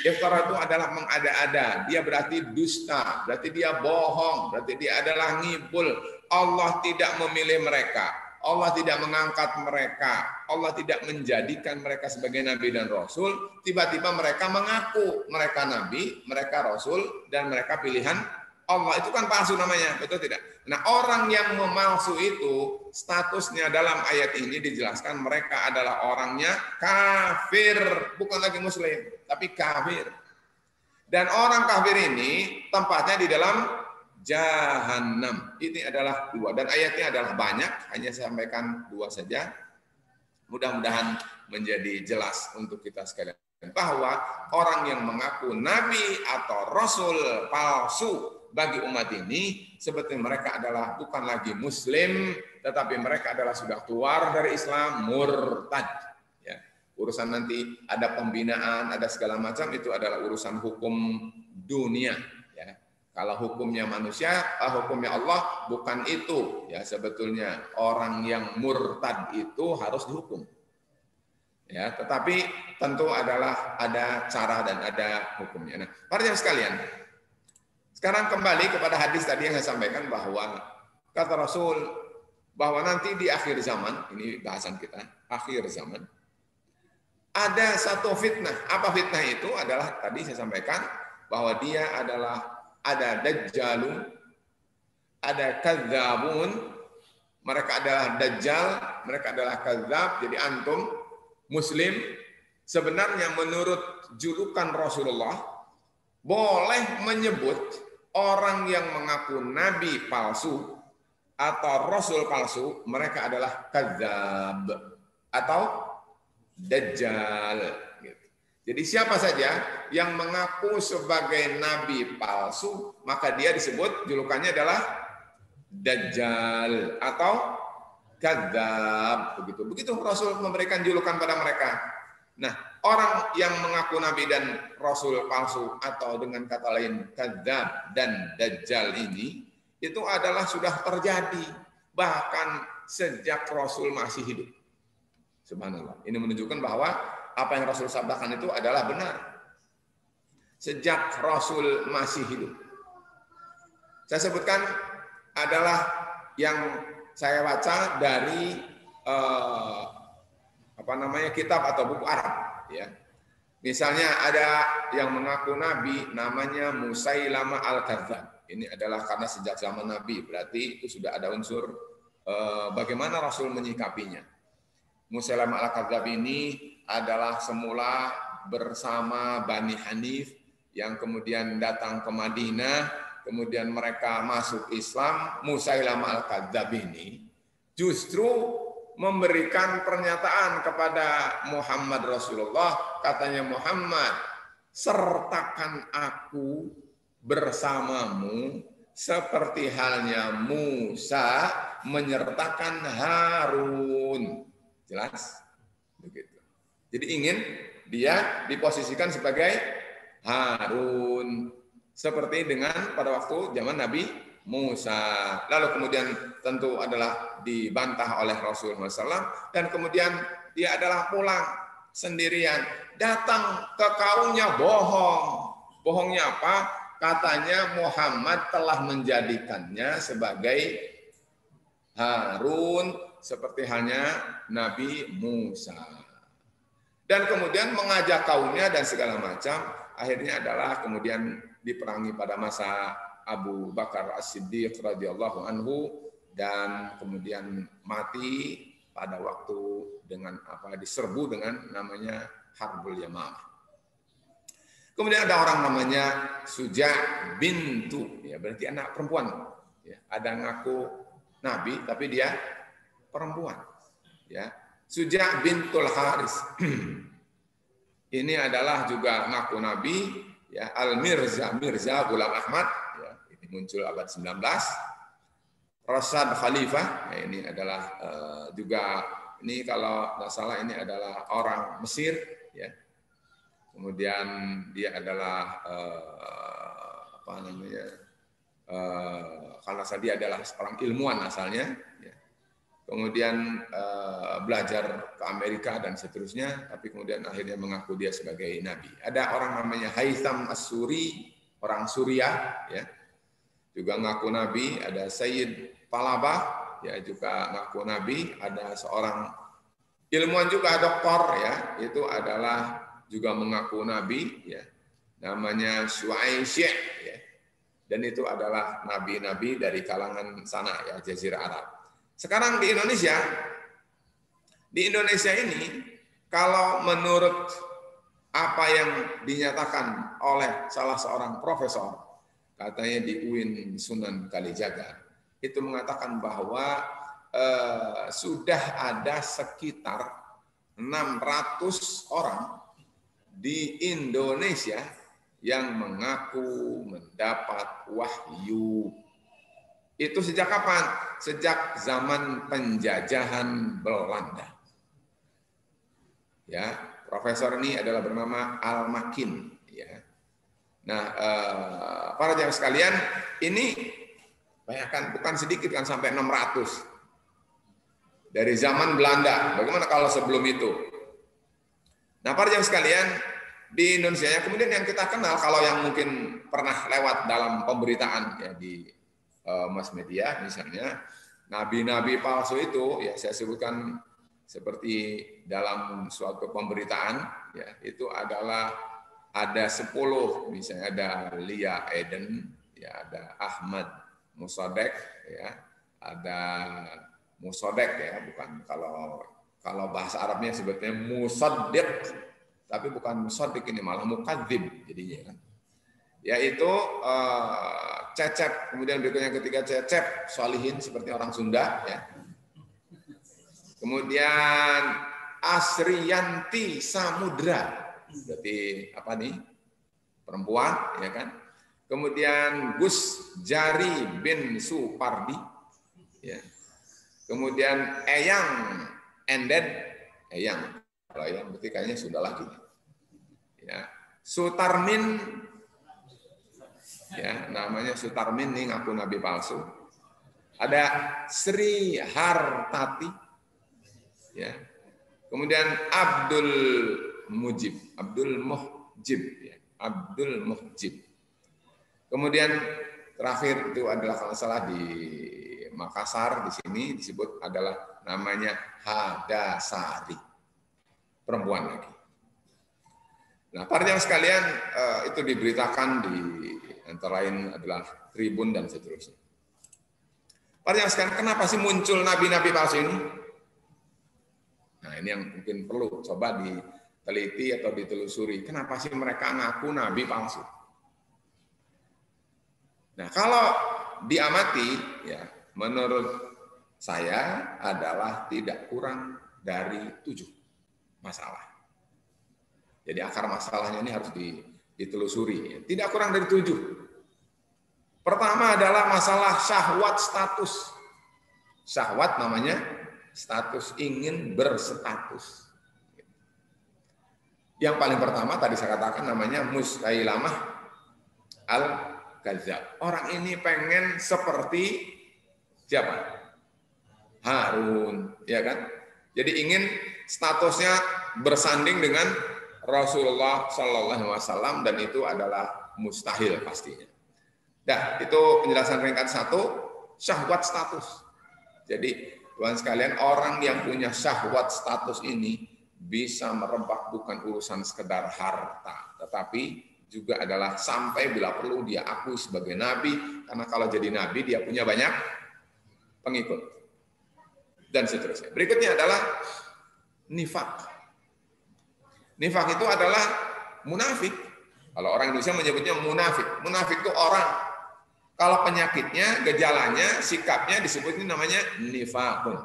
Iftara itu adalah mengada-ada, dia berarti dusta, berarti dia bohong, berarti dia adalah ngibul. Allah tidak memilih mereka, Allah tidak mengangkat mereka, Allah tidak menjadikan mereka sebagai nabi dan rasul. Tiba-tiba mereka mengaku mereka nabi, mereka rasul, dan mereka pilihan Allah. Itu kan palsu namanya, betul tidak? Nah, orang yang memalsu itu statusnya dalam ayat ini dijelaskan mereka adalah orangnya kafir, bukan lagi muslim, tapi kafir. Dan orang kafir ini tempatnya di dalam Jahannam. Ini adalah dua, dan ayatnya adalah banyak, hanya saya sampaikan dua saja. Mudah-mudahan menjadi jelas untuk kita sekalian bahwa orang yang mengaku nabi atau rasul palsu bagi umat ini sebetulnya mereka adalah bukan lagi muslim, tetapi mereka adalah sudah keluar dari Islam, murtad. Ya. Urusan nanti ada pembinaan, ada segala macam, itu adalah urusan hukum dunia. Ya. Kalau hukumnya manusia, hukumnya Allah bukan itu. Ya, sebetulnya orang yang murtad itu harus dihukum. Ya, tetapi tentu adalah ada cara dan ada hukumnya. Nah, para jemaah sekalian, sekarang kembali kepada hadis tadi yang saya sampaikan bahwa kata Rasul bahwa nanti di akhir zaman, ini bahasan kita, akhir zaman, ada satu fitnah. Apa fitnah itu? Adalah tadi saya sampaikan bahwa dia adalah ada dajjalun, ada kadzabun, mereka adalah dajjal, mereka adalah kadzab. Jadi antum muslim sebenarnya menurut julukan Rasulullah boleh menyebut orang yang mengaku nabi palsu atau rasul palsu, mereka adalah kadzab atau dajjal. Jadi siapa saja yang mengaku sebagai nabi palsu, maka dia disebut julukannya adalah dajjal atau kadzab, begitu Rasul memberikan julukan pada mereka. Nah, orang yang mengaku nabi dan rasul palsu atau dengan kata lain kadzab dan dajjal ini itu adalah sudah terjadi bahkan sejak Rasul masih hidup. Subhanallah. Ini menunjukkan bahwa apa yang Rasul sabdakan itu adalah benar. Sejak Rasul masih hidup. Saya sebutkan adalah yang saya baca dari kitab atau buku Arab, ya. Misalnya ada yang mengaku nabi namanya Musailamah al-Kadzdzab. Ini adalah karena sejak zaman Nabi, berarti itu sudah ada unsur bagaimana Rasul menyikapinya. Musailamah al-Kadzdzab ini adalah semula bersama Bani Hanif yang kemudian datang ke Madinah, kemudian mereka masuk Islam. Musailamah al-Kadzdzab ini justru memberikan pernyataan kepada Muhammad Rasulullah, katanya Muhammad, sertakan aku bersamamu seperti halnya Musa menyertakan Harun. Jelas? Begitu. Jadi ingin dia diposisikan sebagai Harun. Seperti dengan pada waktu zaman Nabi Musa. Lalu kemudian tentu adalah dibantah oleh Rasulullah SAW. Dan kemudian dia adalah pulang sendirian. Datang ke kaumnya bohong. Bohongnya apa? Katanya Muhammad telah menjadikannya sebagai Harun seperti halnya Nabi Musa. Dan kemudian mengajak kaumnya dan segala macam. Akhirnya adalah kemudian diperangi pada masa Abu Bakar As-Siddiq radhiyallahu anhu dan kemudian mati pada waktu dengan diserbu dengan namanya Harbul Yamamah. Kemudian ada orang namanya Suja bintu, ya berarti anak perempuan. Ya, ada ngaku nabi tapi dia perempuan. Ya, Suja bintul Haris. Ini adalah juga ngaku nabi, ya, Al-Mirza Ghulam Ahmad, ya, ini muncul abad 19. Rasad Khalifah, ya, ini adalah juga ini kalau tidak salah ini adalah orang Mesir, ya. Kemudian dia adalah karena dia adalah seorang ilmuwan asalnya, ya. Kemudian belajar ke Amerika dan seterusnya, tapi kemudian akhirnya mengaku dia sebagai nabi. Ada orang namanya Haytham As-Suri, orang Suriah, ya, juga ngaku nabi. Ada Sayyid Palabah, ya, juga ngaku nabi. Ada seorang ilmuwan juga doktor, ya, itu adalah juga mengaku nabi, ya, namanya Su'aisyih, ya, dan itu adalah nabi-nabi dari kalangan sana, ya, Jazirah Arab. Sekarang di Indonesia ini, kalau menurut apa yang dinyatakan oleh salah seorang profesor, katanya di UIN Sunan Kalijaga, itu mengatakan bahwa sudah ada sekitar 600 orang di Indonesia yang mengaku mendapat wahyu. Itu sejak kapan? Sejak zaman penjajahan Belanda. Ya, profesor ini adalah bernama Al-Makin. Ya. Nah, para jamaah sekalian, ini bayangkan bukan sedikit kan sampai 600 dari zaman Belanda. Bagaimana kalau sebelum itu? Nah, para jamaah sekalian, di Indonesia kemudian yang kita kenal kalau yang mungkin pernah lewat dalam pemberitaan, ya, di mass media misalnya, nabi-nabi palsu itu, ya, saya sebutkan seperti dalam suatu pemberitaan, ya, itu adalah ada 10, misalnya ada Lia Eden, ya, ada Ahmad Musodek, ya, ada Musodek, ya, bukan kalau bahasa Arabnya sebetulnya Musaddiq, tapi bukan Musaddiq, ini malah mukadzib jadinya kan. Yaitu Cecep, kemudian berikutnya ketiga Cecep Solihin seperti orang Sunda, ya. Kemudian Asriyanti Samudra, berarti apa nih? Perempuan, ya kan? Kemudian Gus Jari bin Supardi, ya. Kemudian eyang, ended, eyang. Kalau eyang berarti kayaknya sudah lagi. Ya. Sutarmin, ya namanya Sutarmin nih ngaku nabi palsu. Ada Sri Hartati, ya. Kemudian Abdul Mujib, Abdul Muhjib, ya. Abdul Muhjib. Kemudian terakhir itu adalah kalau salah di Makassar, di sini disebut adalah namanya Hadasari, perempuan lagi. Nah, para jamaah sekalian, itu diberitakan di antara lain adalah Tribun dan seterusnya. Para jamaah sekalian, kenapa sih muncul nabi-nabi palsu ini? Nah, ini yang mungkin perlu coba diteliti atau ditelusuri. Kenapa sih mereka ngaku nabi palsu? Nah, kalau diamati, ya, menurut saya adalah tidak kurang dari 7 masalah. Jadi akar masalahnya ini harus ditelusuri. Tidak kurang dari 7. Pertama adalah masalah syahwat status. Syahwat namanya status, ingin berstatus. Yang paling pertama tadi saya katakan namanya Musailamah al-Kadzdzab. Orang ini pengen seperti siapa? Harun, ya kan? Jadi ingin statusnya bersanding dengan Rasulullah Shallallahu Alaihi Wasallam, dan itu adalah mustahil pastinya. Nah, itu penjelasan ringkat 1, syahwat status. Jadi, Tuhan sekalian, orang yang punya syahwat status ini bisa merebak bukan urusan sekedar harta, tetapi juga adalah sampai bila perlu dia akui sebagai nabi, karena kalau jadi nabi dia punya banyak pengikut, dan seterusnya. Berikutnya adalah nifak. Nifak itu adalah munafik. Kalau orang Indonesia menyebutnya munafik. Munafik itu orang, kalau penyakitnya, gejalanya, sikapnya disebutnya namanya nifakun.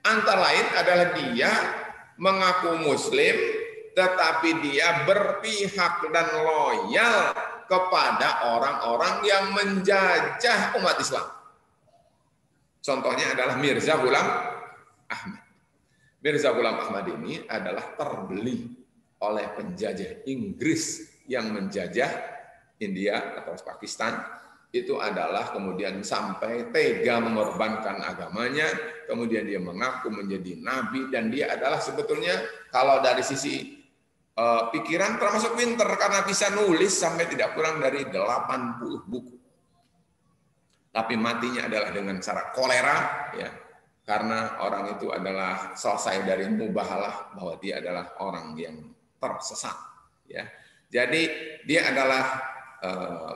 Antara lain adalah dia mengaku muslim, tetapi dia berpihak dan loyal kepada orang-orang yang menjajah umat Islam. Contohnya adalah Mirza Ghulam Ahmad. Mirza Ghulam Ahmad ini adalah terbeli oleh penjajah Inggris yang menjajah India atau Pakistan. Itu adalah kemudian sampai tega mengorbankan agamanya, kemudian dia mengaku menjadi nabi, dan dia adalah sebetulnya kalau dari sisi pikiran termasuk pinter karena bisa nulis sampai tidak kurang dari 80 buku. Tapi matinya adalah dengan cara kolera, ya, karena orang itu adalah selesai dari mubahalah bahwa dia adalah orang yang tersesat, ya. Jadi dia adalah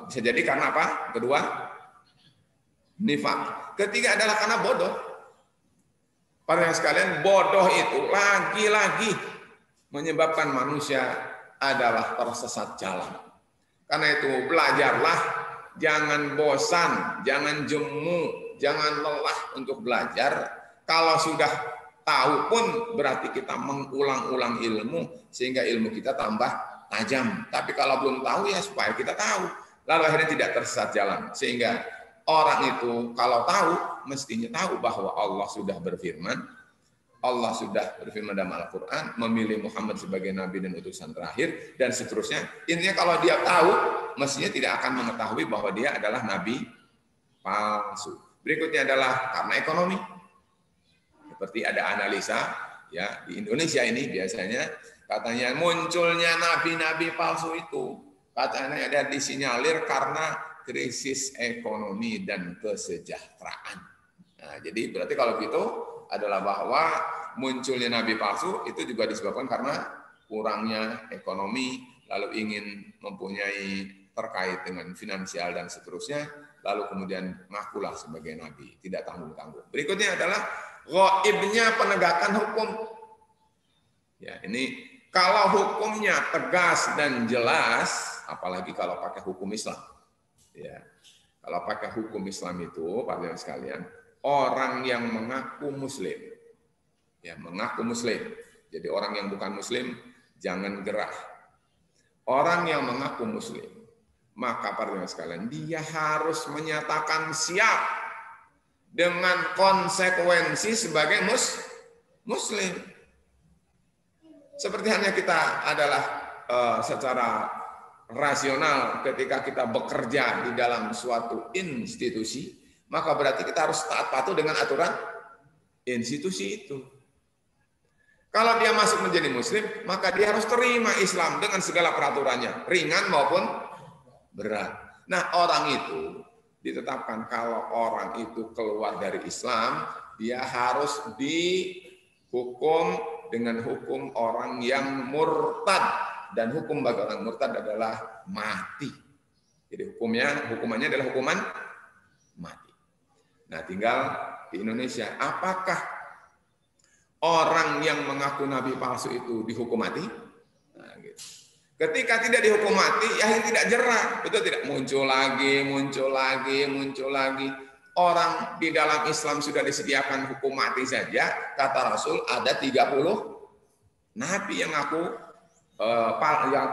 bisa jadi karena apa? Kedua, nifak. Ketiga adalah karena bodoh. Para yang sekalian, bodoh itu lagi-lagi menyebabkan manusia adalah tersesat jalan. Karena itu belajarlah. Jangan bosan, jangan jemu, jangan lelah untuk belajar. Kalau sudah tahu pun berarti kita mengulang-ulang ilmu sehingga ilmu kita tambah tajam. Tapi kalau belum tahu ya supaya kita tahu. Lalu akhirnya tidak tersesat jalan. Sehingga orang itu kalau tahu mestinya tahu bahwa Allah sudah berfirman. Allah sudah berfirman dalam Al-Quran, memilih Muhammad sebagai nabi dan utusan terakhir, dan seterusnya. Intinya kalau dia tahu, mestinya tidak akan mengetahui bahwa dia adalah nabi palsu. Berikutnya adalah karena ekonomi. Seperti ada analisa, ya, di Indonesia ini biasanya katanya munculnya nabi-nabi palsu itu, katanya ada disinyalir karena krisis ekonomi dan kesejahteraan. Nah, jadi berarti kalau gitu, adalah bahwa munculnya nabi palsu itu juga disebabkan karena kurangnya ekonomi, lalu ingin mempunyai terkait dengan finansial dan seterusnya, lalu kemudian ngakulah sebagai nabi, tidak tanggung-tanggung. Berikutnya adalah ghaibnya penegakan hukum. Ya, ini kalau hukumnya tegas dan jelas, apalagi kalau pakai hukum Islam. Ya, kalau pakai hukum Islam itu, Pak Bapak sekalian, orang yang mengaku muslim, ya mengaku muslim. Jadi orang yang bukan muslim jangan gerah. Orang yang mengaku muslim, maka para sekalian dia harus menyatakan siap dengan konsekuensi sebagai muslim. Seperti hanya kita adalah secara rasional ketika kita bekerja di dalam suatu institusi, maka berarti kita harus taat patuh dengan aturan institusi itu. Kalau dia masuk menjadi muslim, maka dia harus terima Islam dengan segala peraturannya, ringan maupun berat. Nah, orang itu ditetapkan kalau orang itu keluar dari Islam, dia harus dihukum dengan hukum orang yang murtad, dan hukum bagi orang murtad adalah mati. Jadi hukumannya adalah hukuman mati. Nah, tinggal di Indonesia, apakah orang yang mengaku nabi palsu itu dihukum mati? Nah, gitu. Ketika tidak dihukum mati, ya tidak jerah, betul tidak? Muncul lagi. Orang di dalam Islam sudah disediakan hukum mati saja, kata Rasul ada 30 nabi yang aku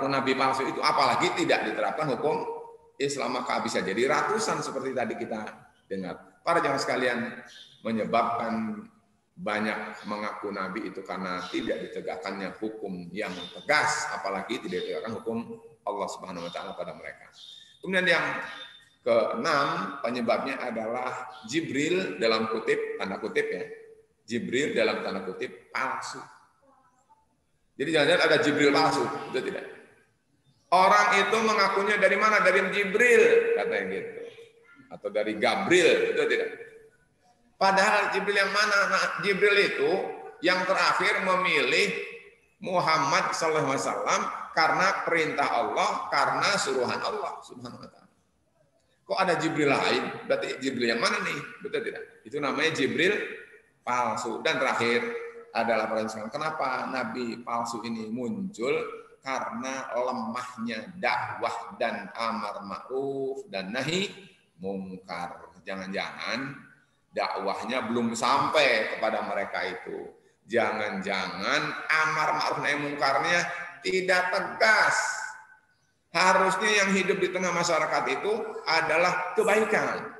nabi palsu itu, apalagi tidak diterapkan hukum Islam, maka bisa jadi ratusan seperti tadi kita dengar. Para jamaah sekalian, menyebabkan banyak mengaku nabi itu karena tidak ditegakkannya hukum yang tegas, apalagi tidak ditegakkan hukum Allah Subhanahu wa taala pada mereka. Kemudian yang keenam, penyebabnya adalah Jibril dalam kutip, tanda kutip ya. Jibril dalam tanda kutip palsu. Jadi jangan-jangan ada Jibril palsu, itu tidak. Orang itu mengakunya dari mana? Dari Jibril, katanya gitu. Atau dari Gabriel, itu tidak. Padahal Jibril yang mana? Nah, Jibril itu yang terakhir memilih Muhammad SAW karena perintah Allah, karena suruhan Allah Subhanahu wa taala. Kok ada Jibril lain? Berarti Jibril yang mana nih? Betul tidak? Itu namanya Jibril palsu. Dan terakhir adalah pertanyaan, kenapa nabi palsu ini muncul? Karena lemahnya dakwah dan amar ma'ruf dan nahi mungkar. Jangan-jangan dakwahnya belum sampai kepada mereka itu. Jangan-jangan amar ma'ruf nahi mungkarnya tidak tegas. Harusnya yang hidup di tengah masyarakat itu adalah kebaikan.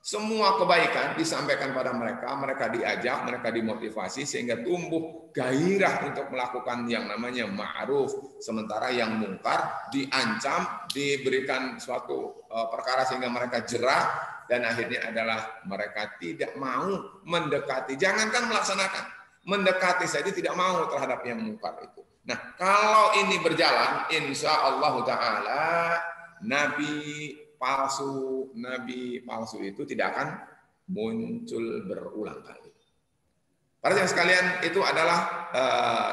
Semua kebaikan disampaikan pada mereka, mereka diajak, mereka dimotivasi sehingga tumbuh gairah untuk melakukan yang namanya ma'ruf. Sementara yang mungkar diancam, diberikan suatu perkara sehingga mereka jerah, dan akhirnya adalah mereka tidak mau mendekati, jangankan melaksanakan, mendekati saja tidak mau terhadap yang mungkar itu. Nah, kalau ini berjalan, insya Allah Ta'ala nabi palsu itu tidak akan muncul berulang kali. Para jemaah sekalian, itu adalah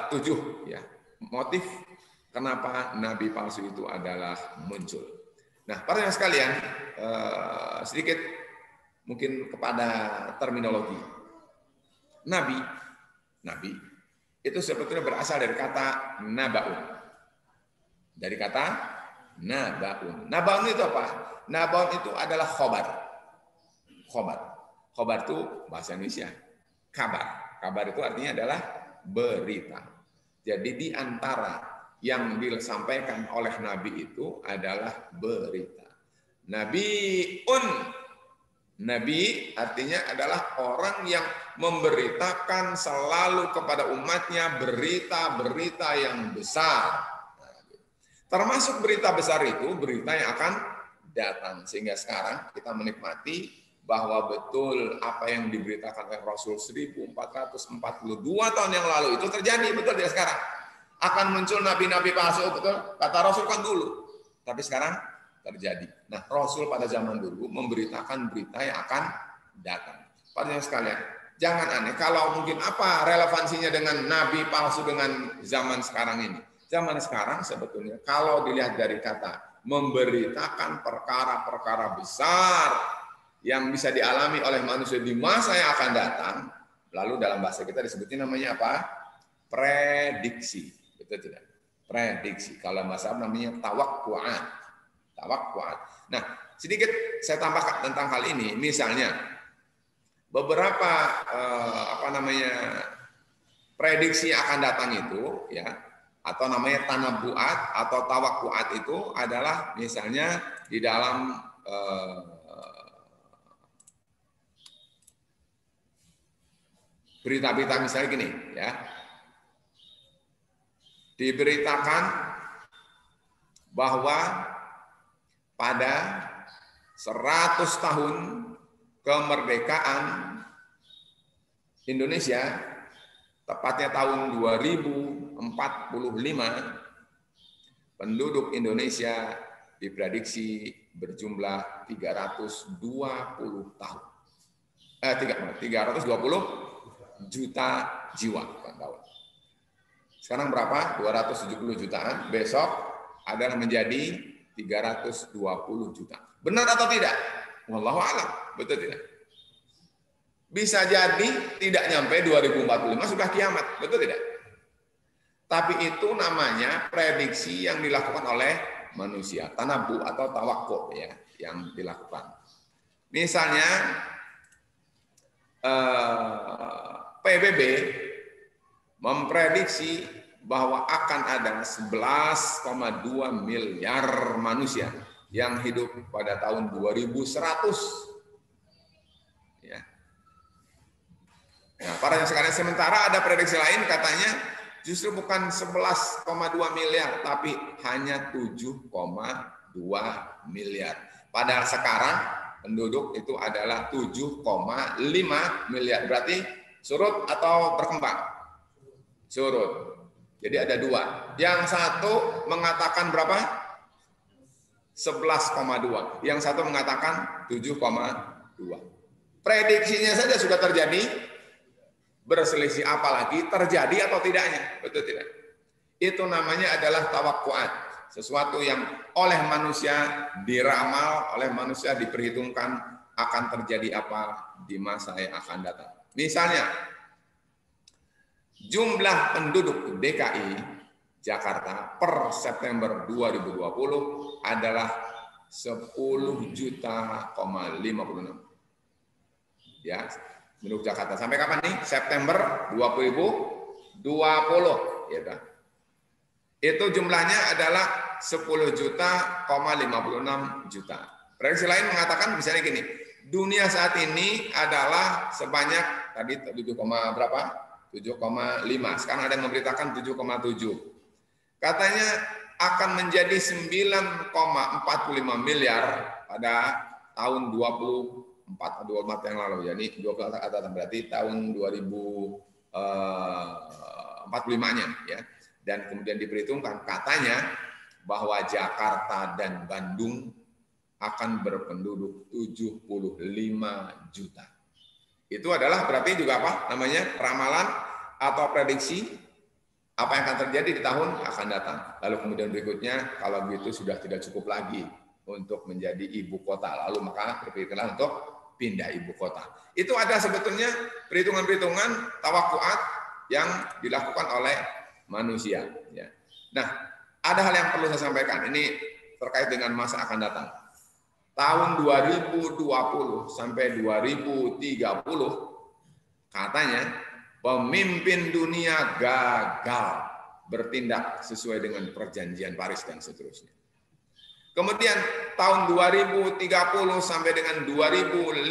7 ya motif kenapa nabi palsu itu adalah muncul. Nah, para jemaah sekalian, sedikit mungkin kepada terminologi. Nabi itu sebetulnya berasal dari kata nabaun. Dari kata nabaun. Nabaun itu apa? Nabaun itu adalah khobar. Khobar itu bahasa Indonesia. Kabar itu artinya adalah berita. Jadi di antara yang disampaikan oleh Nabi itu adalah berita. Nabi artinya adalah orang yang memberitakan selalu kepada umatnya berita-berita yang besar. Termasuk berita besar itu berita yang akan datang. Sehingga sekarang kita menikmati bahwa betul apa yang diberitakan oleh Rasul 1442 tahun yang lalu itu terjadi, betul tidak sekarang? Akan muncul nabi-nabi palsu, betul? Kata Rasul kan dulu. Tapi sekarang terjadi. Nah, Rasul pada zaman dulu memberitakan berita yang akan datang. Padahal sekalian, jangan aneh. Kalau mungkin apa relevansinya dengan nabi palsu dengan zaman sekarang ini? Zaman sekarang sebetulnya kalau dilihat dari kata memberitakan perkara-perkara besar yang bisa dialami oleh manusia di masa yang akan datang, lalu dalam bahasa kita disebutnya namanya apa? Prediksi. Betul tidak? Prediksi. Kalau bahasa namanya tawakku'at. Nah, sedikit saya tambahkan tentang hal ini. Misalnya beberapa prediksi yang akan datang itu ya, atau namanya tanabuat atau tawakkuat itu adalah misalnya di dalam berita-berita misalnya gini, ya. Diberitakan bahwa pada 100 tahun kemerdekaan Indonesia, tepatnya tahun 2045, penduduk Indonesia diprediksi berjumlah 320 tahun. 320 juta jiwa tahun. Sekarang berapa? 270 jutaan. Besok adalah menjadi 320 juta. Benar atau tidak? Wallahu a'lam. Betul tidak? Bisa jadi tidak nyampe 2045 sudah kiamat. Betul tidak? Tapi itu namanya prediksi yang dilakukan oleh manusia. Tanabu atau tawakku ya, yang dilakukan. Misalnya PBB memprediksi bahwa akan ada 11,2 miliar manusia yang hidup pada tahun 2100. Ya. Nah, para yang sekalian, sementara ada prediksi lain katanya justru bukan 11,2 miliar, tapi hanya 7,2 miliar. Padahal sekarang penduduk itu adalah 7,5 miliar. Berarti surut atau berkembang? Surut. Jadi ada dua. Yang satu mengatakan berapa? 11,2. Yang satu mengatakan 7,2. Prediksinya saja sudah terjadi, berselisih, apalagi terjadi atau tidaknya. Betul tidak? Itu namanya adalah tawakkuat. Sesuatu yang oleh manusia diramal, oleh manusia diperhitungkan akan terjadi apa di masa yang akan datang. Misalnya, jumlah penduduk DKI Jakarta per September 2020 adalah 10 juta, 56. Ya, penduduk Jakarta. Sampai kapan nih? September 2020. Ya, kan? Itu jumlahnya adalah 10 juta, 56 juta. Prediksi lain mengatakan misalnya gini, dunia saat ini adalah sebanyak tadi 7, berapa? 7,5. Sekarang ada yang memberitakan 7,7. Katanya akan menjadi 9,45 miliar pada tahun 24 yang lalu. Jadi 20 berarti tahun 2045-nya ya. Dan kemudian diperhitungkan katanya bahwa Jakarta dan Bandung akan berpenduduk 75 juta. Itu adalah berarti juga apa? Namanya ramalan atau prediksi apa yang akan terjadi di tahun akan datang. Lalu kemudian berikutnya, kalau begitu sudah tidak cukup lagi untuk menjadi ibu kota. Lalu maka berpikirlah untuk pindah ibu kota. Itu ada sebetulnya perhitungan-perhitungan tawakkuat yang dilakukan oleh manusia. Ya. Nah, ada hal yang perlu saya sampaikan. Ini terkait dengan masa akan datang. Tahun 2020 sampai 2030 katanya pemimpin dunia gagal bertindak sesuai dengan perjanjian Paris dan seterusnya. Kemudian tahun 2030 sampai dengan 2050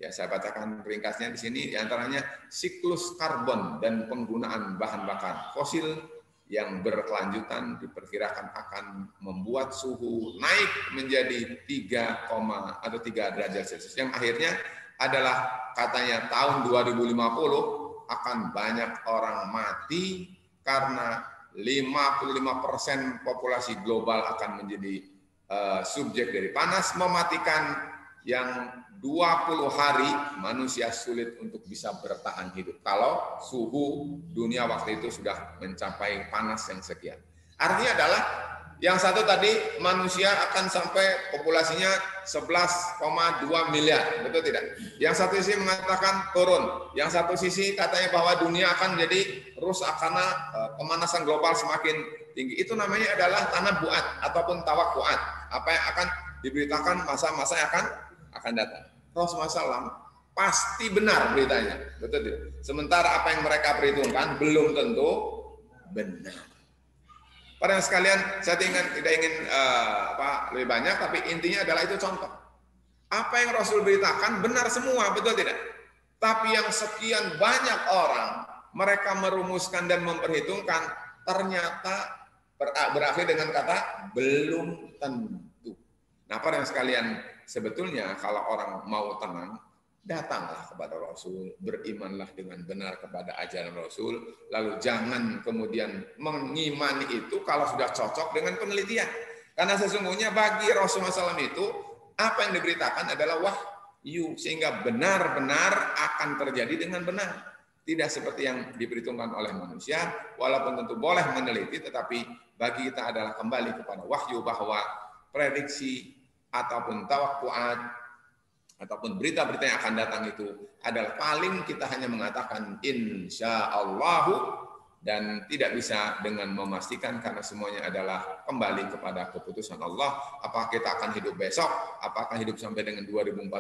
ya, saya bacakan ringkasnya di sini, diantaranya siklus karbon dan penggunaan bahan bakar fosil yang berkelanjutan diperkirakan akan membuat suhu naik menjadi 3 derajat Celcius. Yang akhirnya adalah katanya tahun 2050 akan banyak orang mati karena 55% populasi global akan menjadi subjek dari panas, mematikan yang 20 hari manusia sulit untuk bisa bertahan hidup kalau suhu dunia waktu itu sudah mencapai panas yang sekian. Artinya adalah yang satu tadi manusia akan sampai populasinya 11,2 miliar, betul tidak? Yang satu sisi mengatakan turun, yang satu sisi katanya bahwa dunia akan menjadi rusak karena pemanasan global semakin tinggi. Itu namanya adalah tanabbu'at ataupun tawakkuat. Apa yang akan diberitakan masa-masa yang akan datang. Rasulullah SAW pasti benar beritanya, betul tidak? Sementara apa yang mereka perhitungkan belum tentu benar. Para yang sekalian, saya tidak ingin lebih banyak, tapi intinya adalah itu contoh. Apa yang Rasul beritakan benar semua, betul tidak? Tapi yang sekian banyak orang, mereka merumuskan dan memperhitungkan, ternyata berakhir dengan kata belum tentu. Nah, para yang sekalian, sebetulnya kalau orang mau tenang, datanglah kepada Rasul, berimanlah dengan benar kepada ajaran Rasul, lalu jangan kemudian mengimani itu kalau sudah cocok dengan penelitian. Karena sesungguhnya bagi Rasulullah SAW itu, apa yang diberitakan adalah wahyu, sehingga benar-benar akan terjadi dengan benar. Tidak seperti yang diperhitungkan oleh manusia, walaupun tentu boleh meneliti, tetapi bagi kita adalah kembali kepada wahyu bahwa prediksi ataupun tawakkuat ataupun berita-berita yang akan datang itu adalah paling kita hanya mengatakan insya Allah dan tidak bisa dengan memastikan karena semuanya adalah kembali kepada keputusan Allah. Apakah kita akan hidup besok, apakah hidup sampai dengan 2045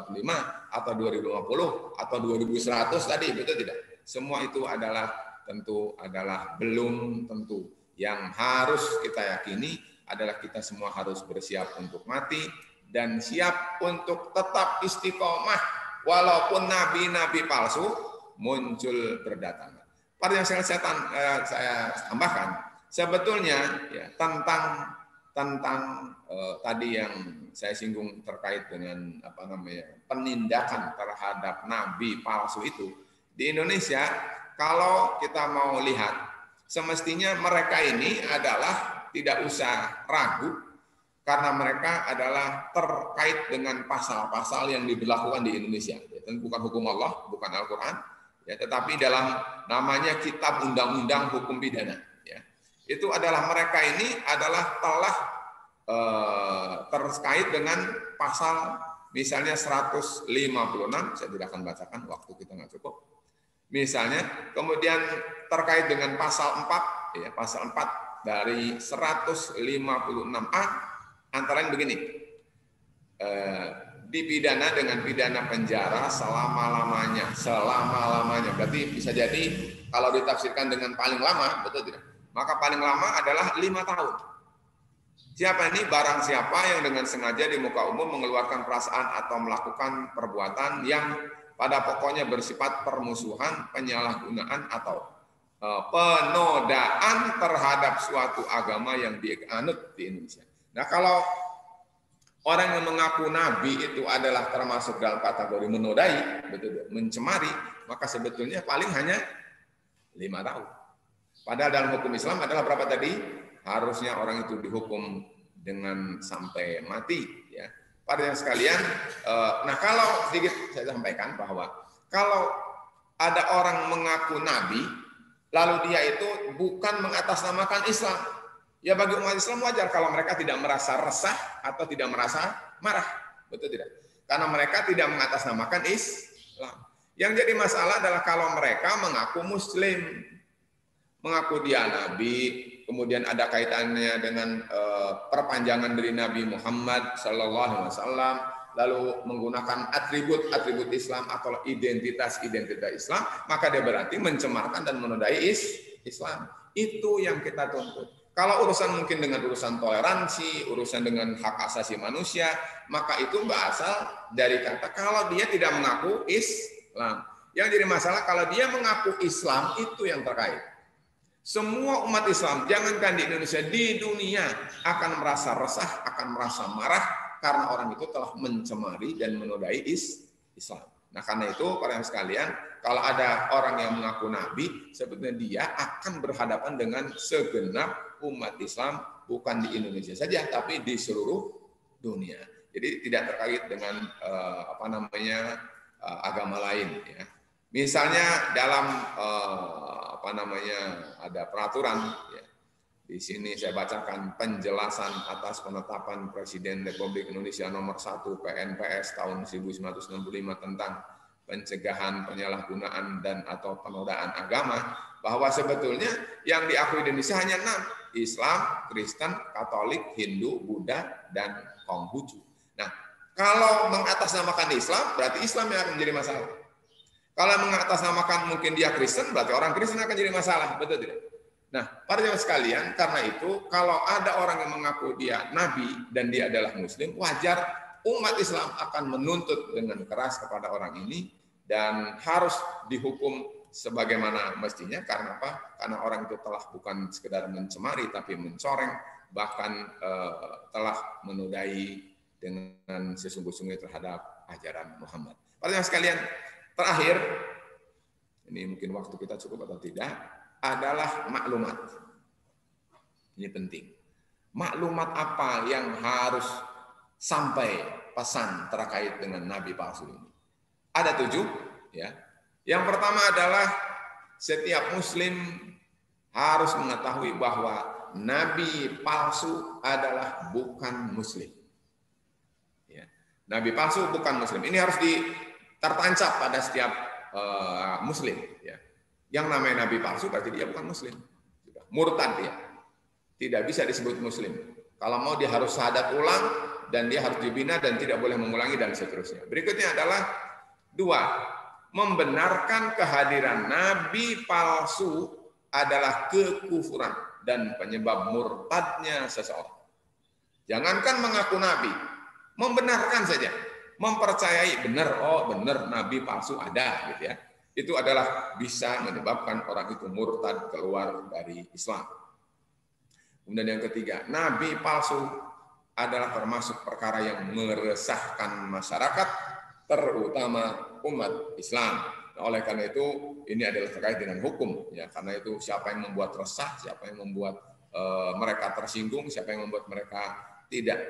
atau 2050 atau 2100 tadi, betul tidak? Semua itu adalah tentu adalah belum tentu. Yang harus kita yakini adalah kita semua harus bersiap untuk mati dan siap untuk tetap istiqomah walaupun nabi-nabi palsu muncul berdatangan. Pada yang saya tambahkan, sebetulnya ya, tentang tadi yang saya singgung terkait dengan penindakan terhadap nabi palsu itu di Indonesia, kalau kita mau lihat, semestinya mereka ini adalah tidak usah ragu karena mereka adalah terkait dengan pasal-pasal yang diberlakukan di Indonesia. Ya, tentu bukan hukum Allah, bukan Al-Quran, ya, tetapi dalam namanya Kitab Undang-Undang Hukum Pidana. Ya. Itu adalah mereka ini adalah telah terkait dengan pasal misalnya 156, saya tidak akan bacakan, waktu kita nggak cukup. Misalnya, kemudian terkait dengan pasal 4, ya, pasal 4 dari 156A, antara lain begini, dipidana dengan pidana penjara selama-lamanya, berarti bisa jadi kalau ditafsirkan dengan paling lama, betul tidak? Maka paling lama adalah 5 tahun. Siapa ini? Barang siapa yang dengan sengaja di muka umum mengeluarkan perasaan atau melakukan perbuatan yang pada pokoknya bersifat permusuhan, penyalahgunaan, atau penodaan terhadap suatu agama yang dianut di Indonesia. Nah, kalau orang yang mengaku nabi itu adalah termasuk dalam kategori menodai, betul, mencemari, maka sebetulnya paling hanya 5 tahun. Padahal dalam hukum Islam adalah berapa tadi? Harusnya orang itu dihukum dengan sampai mati, ya. Pada yang sekalian, nah kalau sedikit saya sampaikan bahwa kalau ada orang mengaku nabi, lalu dia itu bukan mengatasnamakan Islam, ya bagi umat Islam wajar kalau mereka tidak merasa resah atau tidak merasa marah, betul tidak? Karena mereka tidak mengatasnamakan Islam. Yang jadi masalah adalah kalau mereka mengaku Muslim, mengaku dia nabi, kemudian ada kaitannya dengan perpanjangan dari Nabi Muhammad SAW, lalu menggunakan atribut Islam atau identitas Islam, maka dia berarti mencemarkan dan menodai Islam. Itu yang kita tuntut. Kalau urusan mungkin dengan urusan toleransi, urusan dengan hak asasi manusia, maka itu berasal dari kata kalau dia tidak mengaku Islam. Yang jadi masalah kalau dia mengaku Islam, itu yang terkait. Semua umat Islam, jangankan di Indonesia, di dunia akan merasa resah, akan merasa marah karena orang itu telah mencemari dan menodai Islam. Nah, karena itu para sekalian, kalau ada orang yang mengaku nabi, sebetulnya dia akan berhadapan dengan segenap umat Islam, bukan di Indonesia saja, tapi di seluruh dunia. Jadi tidak terkait dengan agama lain, ya. Misalnya dalam ada peraturan, ya. Di sini saya bacakan penjelasan atas penetapan Presiden Republik Indonesia nomor 1 PNPS tahun 1965 tentang pencegahan penyalahgunaan dan atau penodaan agama, bahwa sebetulnya yang diakui di Indonesia hanya 6, Islam, Kristen, Katolik, Hindu, Buddha, dan Konghucu. Nah, kalau mengatasnamakan Islam, berarti Islam yang akan menjadi masalah. Kalau mengatasnamakan mungkin dia Kristen, berarti orang Kristen akan jadi masalah, betul tidak? Nah, para jemaah sekalian, karena itu kalau ada orang yang mengaku dia nabi dan dia adalah muslim, wajar umat Islam akan menuntut dengan keras kepada orang ini dan harus dihukum sebagaimana mestinya. Karena apa? Karena orang itu telah bukan sekedar mencemari tapi mencoreng, bahkan telah menodai dengan sesungguh-sungguhnya terhadap ajaran Muhammad. Para jemaah sekalian, terakhir, ini mungkin waktu kita cukup atau tidak, adalah maklumat. Ini penting. Maklumat apa yang harus sampai pesan terkait dengan nabi palsu ini? Ada 7, ya. Yang pertama adalah setiap muslim harus mengetahui bahwa nabi palsu adalah bukan muslim. Ya. Nabi palsu bukan muslim. Ini harus tertancap pada setiap muslim. Ya. Yang namanya nabi palsu berarti dia bukan muslim. Murtad dia. Tidak bisa disebut muslim. Kalau mau dia harus syahadat ulang dan dia harus dibina dan tidak boleh mengulangi dan seterusnya. Berikutnya adalah 2, membenarkan kehadiran nabi palsu adalah kekufuran dan penyebab murtadnya seseorang. Jangankan mengaku nabi, membenarkan saja, mempercayai benar, oh benar nabi palsu ada, gitu ya. Itu adalah bisa menyebabkan orang itu murtad keluar dari Islam. Kemudian yang ketiga, nabi palsu adalah termasuk perkara yang meresahkan masyarakat, terutama umat Islam. Nah, oleh karena itu, ini adalah terkait dengan hukum. Ya, karena itu siapa yang membuat resah, siapa yang membuat mereka tersinggung, siapa yang membuat mereka tidak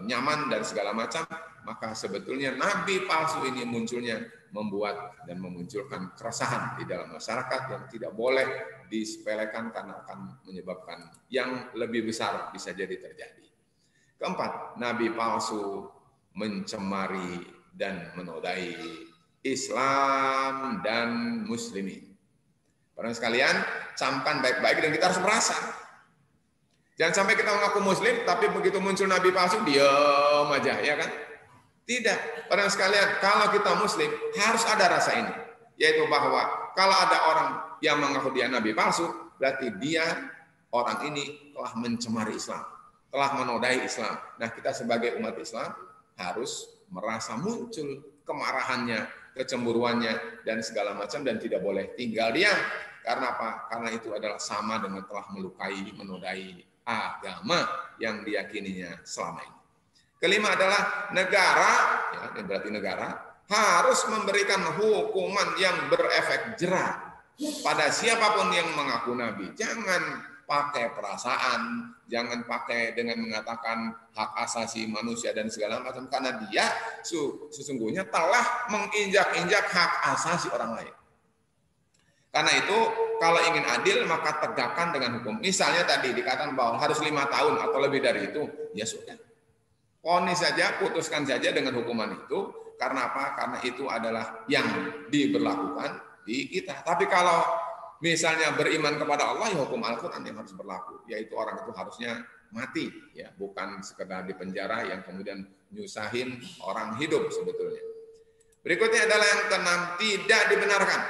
nyaman dan segala macam, maka sebetulnya nabi palsu ini munculnya membuat dan memunculkan keresahan di dalam masyarakat yang tidak boleh disepelekan karena akan menyebabkan yang lebih besar bisa jadi terjadi. Keempat, nabi palsu mencemari dan menodai Islam dan muslimin. Para sekalian, camkan baik-baik dan kita harus merasa. Jangan sampai kita mengaku muslim tapi begitu muncul nabi palsu diam aja, ya kan? Tidak. Para sekalian, kalau kita muslim harus ada rasa ini, yaitu bahwa kalau ada orang yang mengaku dia nabi palsu, berarti orang ini telah mencemari Islam, telah menodai Islam. Nah, kita sebagai umat Islam harus merasa muncul kemarahannya, kecemburuannya, dan segala macam, dan tidak boleh tinggal diam. Karena apa? Karena itu adalah sama dengan telah melukai, menodai agama yang diyakininya selama ini. Kelima adalah negara, ya, ini berarti negara, harus memberikan hukuman yang berefek jera pada siapapun yang mengaku nabi. Jangan pakai perasaan, jangan pakai dengan mengatakan hak asasi manusia dan segala macam, karena dia sesungguhnya telah menginjak-injak hak asasi orang lain. Karena itu kalau ingin adil maka tegakkan dengan hukum. Misalnya tadi dikatakan bahwa harus 5 tahun atau lebih dari itu, ya sudah. Vonis saja, putuskan saja dengan hukuman itu. Karena apa? Karena itu adalah yang diberlakukan di kita. Tapi kalau misalnya beriman kepada Allah, ya hukum Al-Quran yang harus berlaku. Yaitu orang itu harusnya mati, ya, bukan sekedar di penjara yang kemudian nyusahin orang hidup sebetulnya. Berikutnya adalah yang keenam, tidak dibenarkan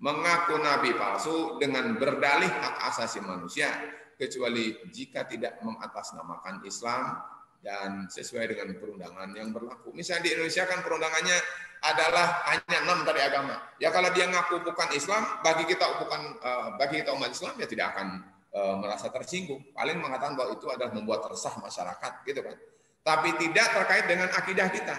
mengaku nabi palsu dengan berdalih hak asasi manusia, kecuali jika tidak mengatasnamakan Islam dan sesuai dengan perundangan yang berlaku. Misalnya di Indonesia kan perundangannya adalah hanya 6 dari agama. Ya kalau dia ngaku bukan Islam, bagi kita umat Islam ya tidak akan merasa tersinggung. Paling mengatakan bahwa itu adalah membuat resah masyarakat, gitu kan. Tapi tidak terkait dengan akidah kita.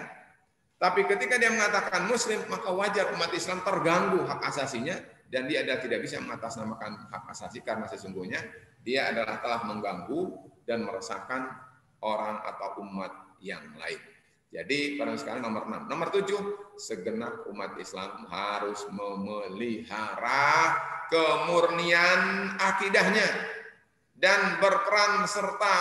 Tapi ketika dia mengatakan Muslim, maka wajar umat Islam terganggu hak asasinya dan dia tidak bisa mengatasnamakan hak asasi karena sesungguhnya dia adalah telah mengganggu dan meresahkan orang atau umat yang lain. Jadi pada sekalian nomor 6. Nomor 7, segenap umat Islam harus memelihara kemurnian akidahnya dan berperan serta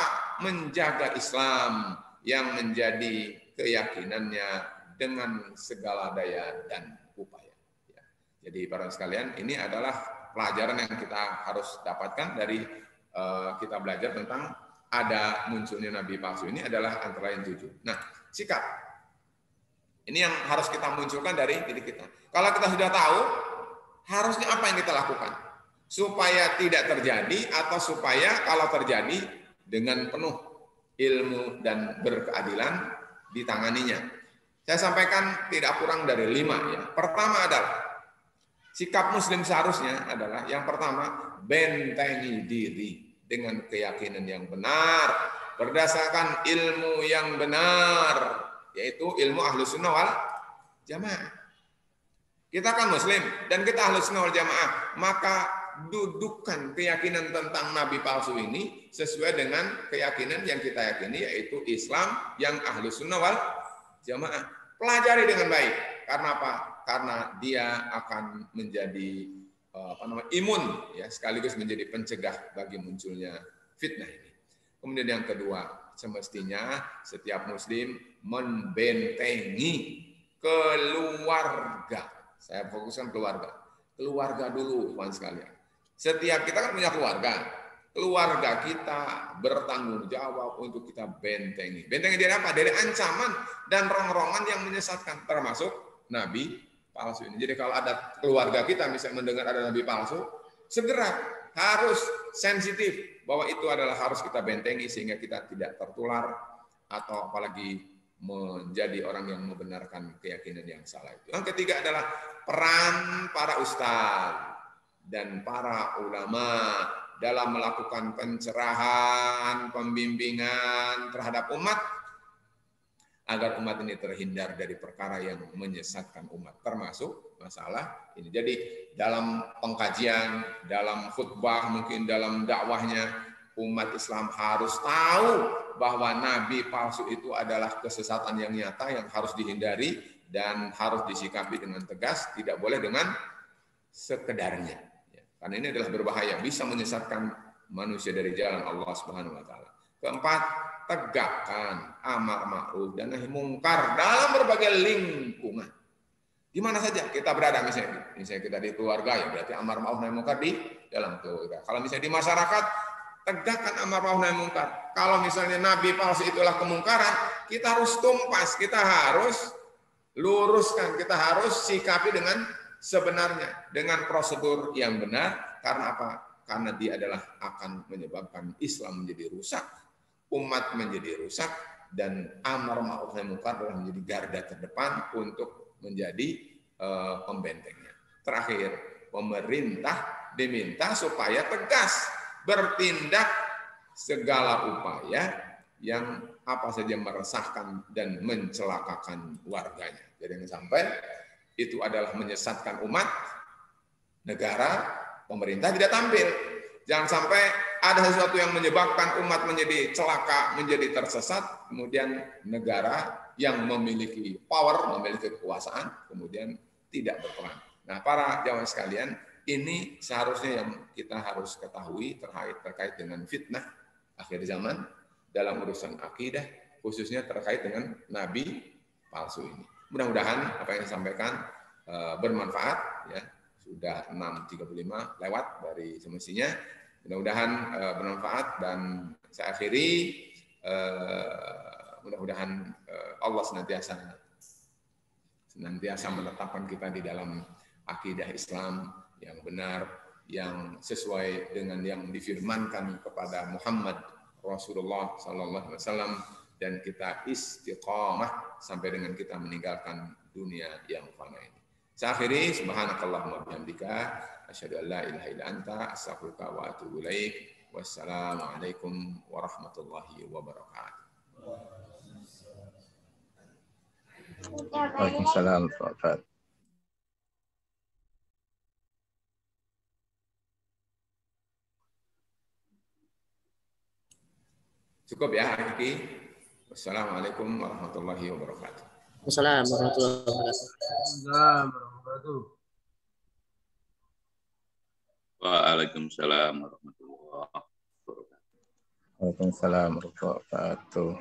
menjaga Islam yang menjadi keyakinannya dengan segala daya dan upaya. Jadi para sekalian, ini adalah pelajaran yang kita harus dapatkan dari kita belajar tentang ada munculnya nabi palsu. Ini adalah antara lain 7. Nah, sikap. Ini yang harus kita munculkan dari diri kita. Kalau kita sudah tahu, harusnya apa yang kita lakukan? Supaya tidak terjadi atau supaya kalau terjadi dengan penuh ilmu dan berkeadilan ditanganinya. Saya sampaikan tidak kurang dari 5 ya. Pertama adalah sikap Muslim seharusnya adalah yang pertama, bentengi diri dengan keyakinan yang benar berdasarkan ilmu yang benar, yaitu ilmu Ahlus Sunnah wal Jamaah. Kita kan Muslim dan kita Ahlus Sunnah wal Jamaah, maka dudukkan keyakinan tentang Nabi palsu ini sesuai dengan keyakinan yang kita yakini, yaitu Islam yang Ahlus Sunnah wal Jamaah. Pelajari dengan baik. Karena apa? Karena dia akan menjadi imun ya, sekaligus menjadi pencegah bagi munculnya fitnah ini. Kemudian yang kedua, semestinya setiap Muslim membentengi keluarga. Saya fokuskan keluarga. Keluarga dulu, kawan sekalian. Setiap kita kan punya keluarga. Keluarga kita bertanggung jawab untuk kita bentengi. Bentengi dari apa? Dari ancaman dan rongrongan yang menyesatkan, termasuk nabi palsu ini. Jadi kalau ada keluarga kita misalnya mendengar ada nabi palsu, segera harus sensitif bahwa itu adalah harus kita bentengi sehingga kita tidak tertular atau apalagi menjadi orang yang membenarkan keyakinan yang salah itu. Yang ketiga adalah peran para ustadz dan para ulama dalam melakukan pencerahan, pembimbingan terhadap umat agar umat ini terhindar dari perkara yang menyesatkan umat, termasuk masalah ini. Jadi dalam pengkajian, dalam khutbah, mungkin dalam dakwahnya, umat Islam harus tahu bahwa nabi palsu itu adalah kesesatan yang nyata yang harus dihindari dan harus disikapi dengan tegas, tidak boleh dengan sekedarnya. Karena ini adalah berbahaya, bisa menyesatkan manusia dari jalan Allah Subhanahu wa taala. Keempat, tegakkan amar ma'ruf dan nahi mungkar dalam berbagai lingkungan. Di mana saja kita berada, misalnya kita di keluarga, ya berarti amar ma'ruf nahi mungkar di dalam keluarga. Kalau misalnya di masyarakat, tegakkan amar ma'ruf nahi mungkar. Kalau misalnya nabi palsu itulah kemungkaran, kita harus tumpas, kita harus luruskan, kita harus sikapi dengan sebenarnya, dengan prosedur yang benar. Karena apa? Karena dia adalah akan menyebabkan Islam menjadi rusak, umat menjadi rusak, dan amar ma'ruf nahi mungkar adalah menjadi garda terdepan untuk menjadi pembentengnya. Terakhir, pemerintah diminta supaya tegas bertindak segala upaya yang apa saja meresahkan dan mencelakakan warganya. Jadi jangan sampai itu adalah menyesatkan umat, negara, pemerintah tidak tampil. Jangan sampai ada sesuatu yang menyebabkan umat menjadi celaka, menjadi tersesat, kemudian negara yang memiliki power, memiliki kekuasaan, kemudian tidak berperan. Nah, para jamaah sekalian, ini seharusnya yang kita harus ketahui terkait dengan fitnah akhir zaman dalam urusan akidah, khususnya terkait dengan nabi palsu ini. Mudah-mudahan apa yang disampaikan bermanfaat ya. Sudah 6.35 lewat dari semestinya. Mudah-mudahan bermanfaat dan saya akhiri mudah-mudahan Allah senantiasa menetapkan kita di dalam akidah Islam yang benar, yang sesuai dengan yang difirmankan kepada Muhammad Rasulullah sallallahu alaihi wasallam, dan kita istiqamah sampai dengan kita meninggalkan dunia yang fana ini. Saya akhiri, subhanakallahumma bihamdika asyhadu an la ilaha illa anta astaghfiruka wa atubu ilaik. Wassalamualaikum warahmatullahi wabarakatuh. Waalaikumsalam warahmatullahi wabarakatuh. Cukup ya, Aki. Wassalamualaikum warahmatullahi wabarakatuh. Wassalamualaikum warahmatullahi wabarakatuh. Waalaikumsalam warahmatullahi wabarakatuh. Waalaikumsalam warahmatullahi wabarakatuh.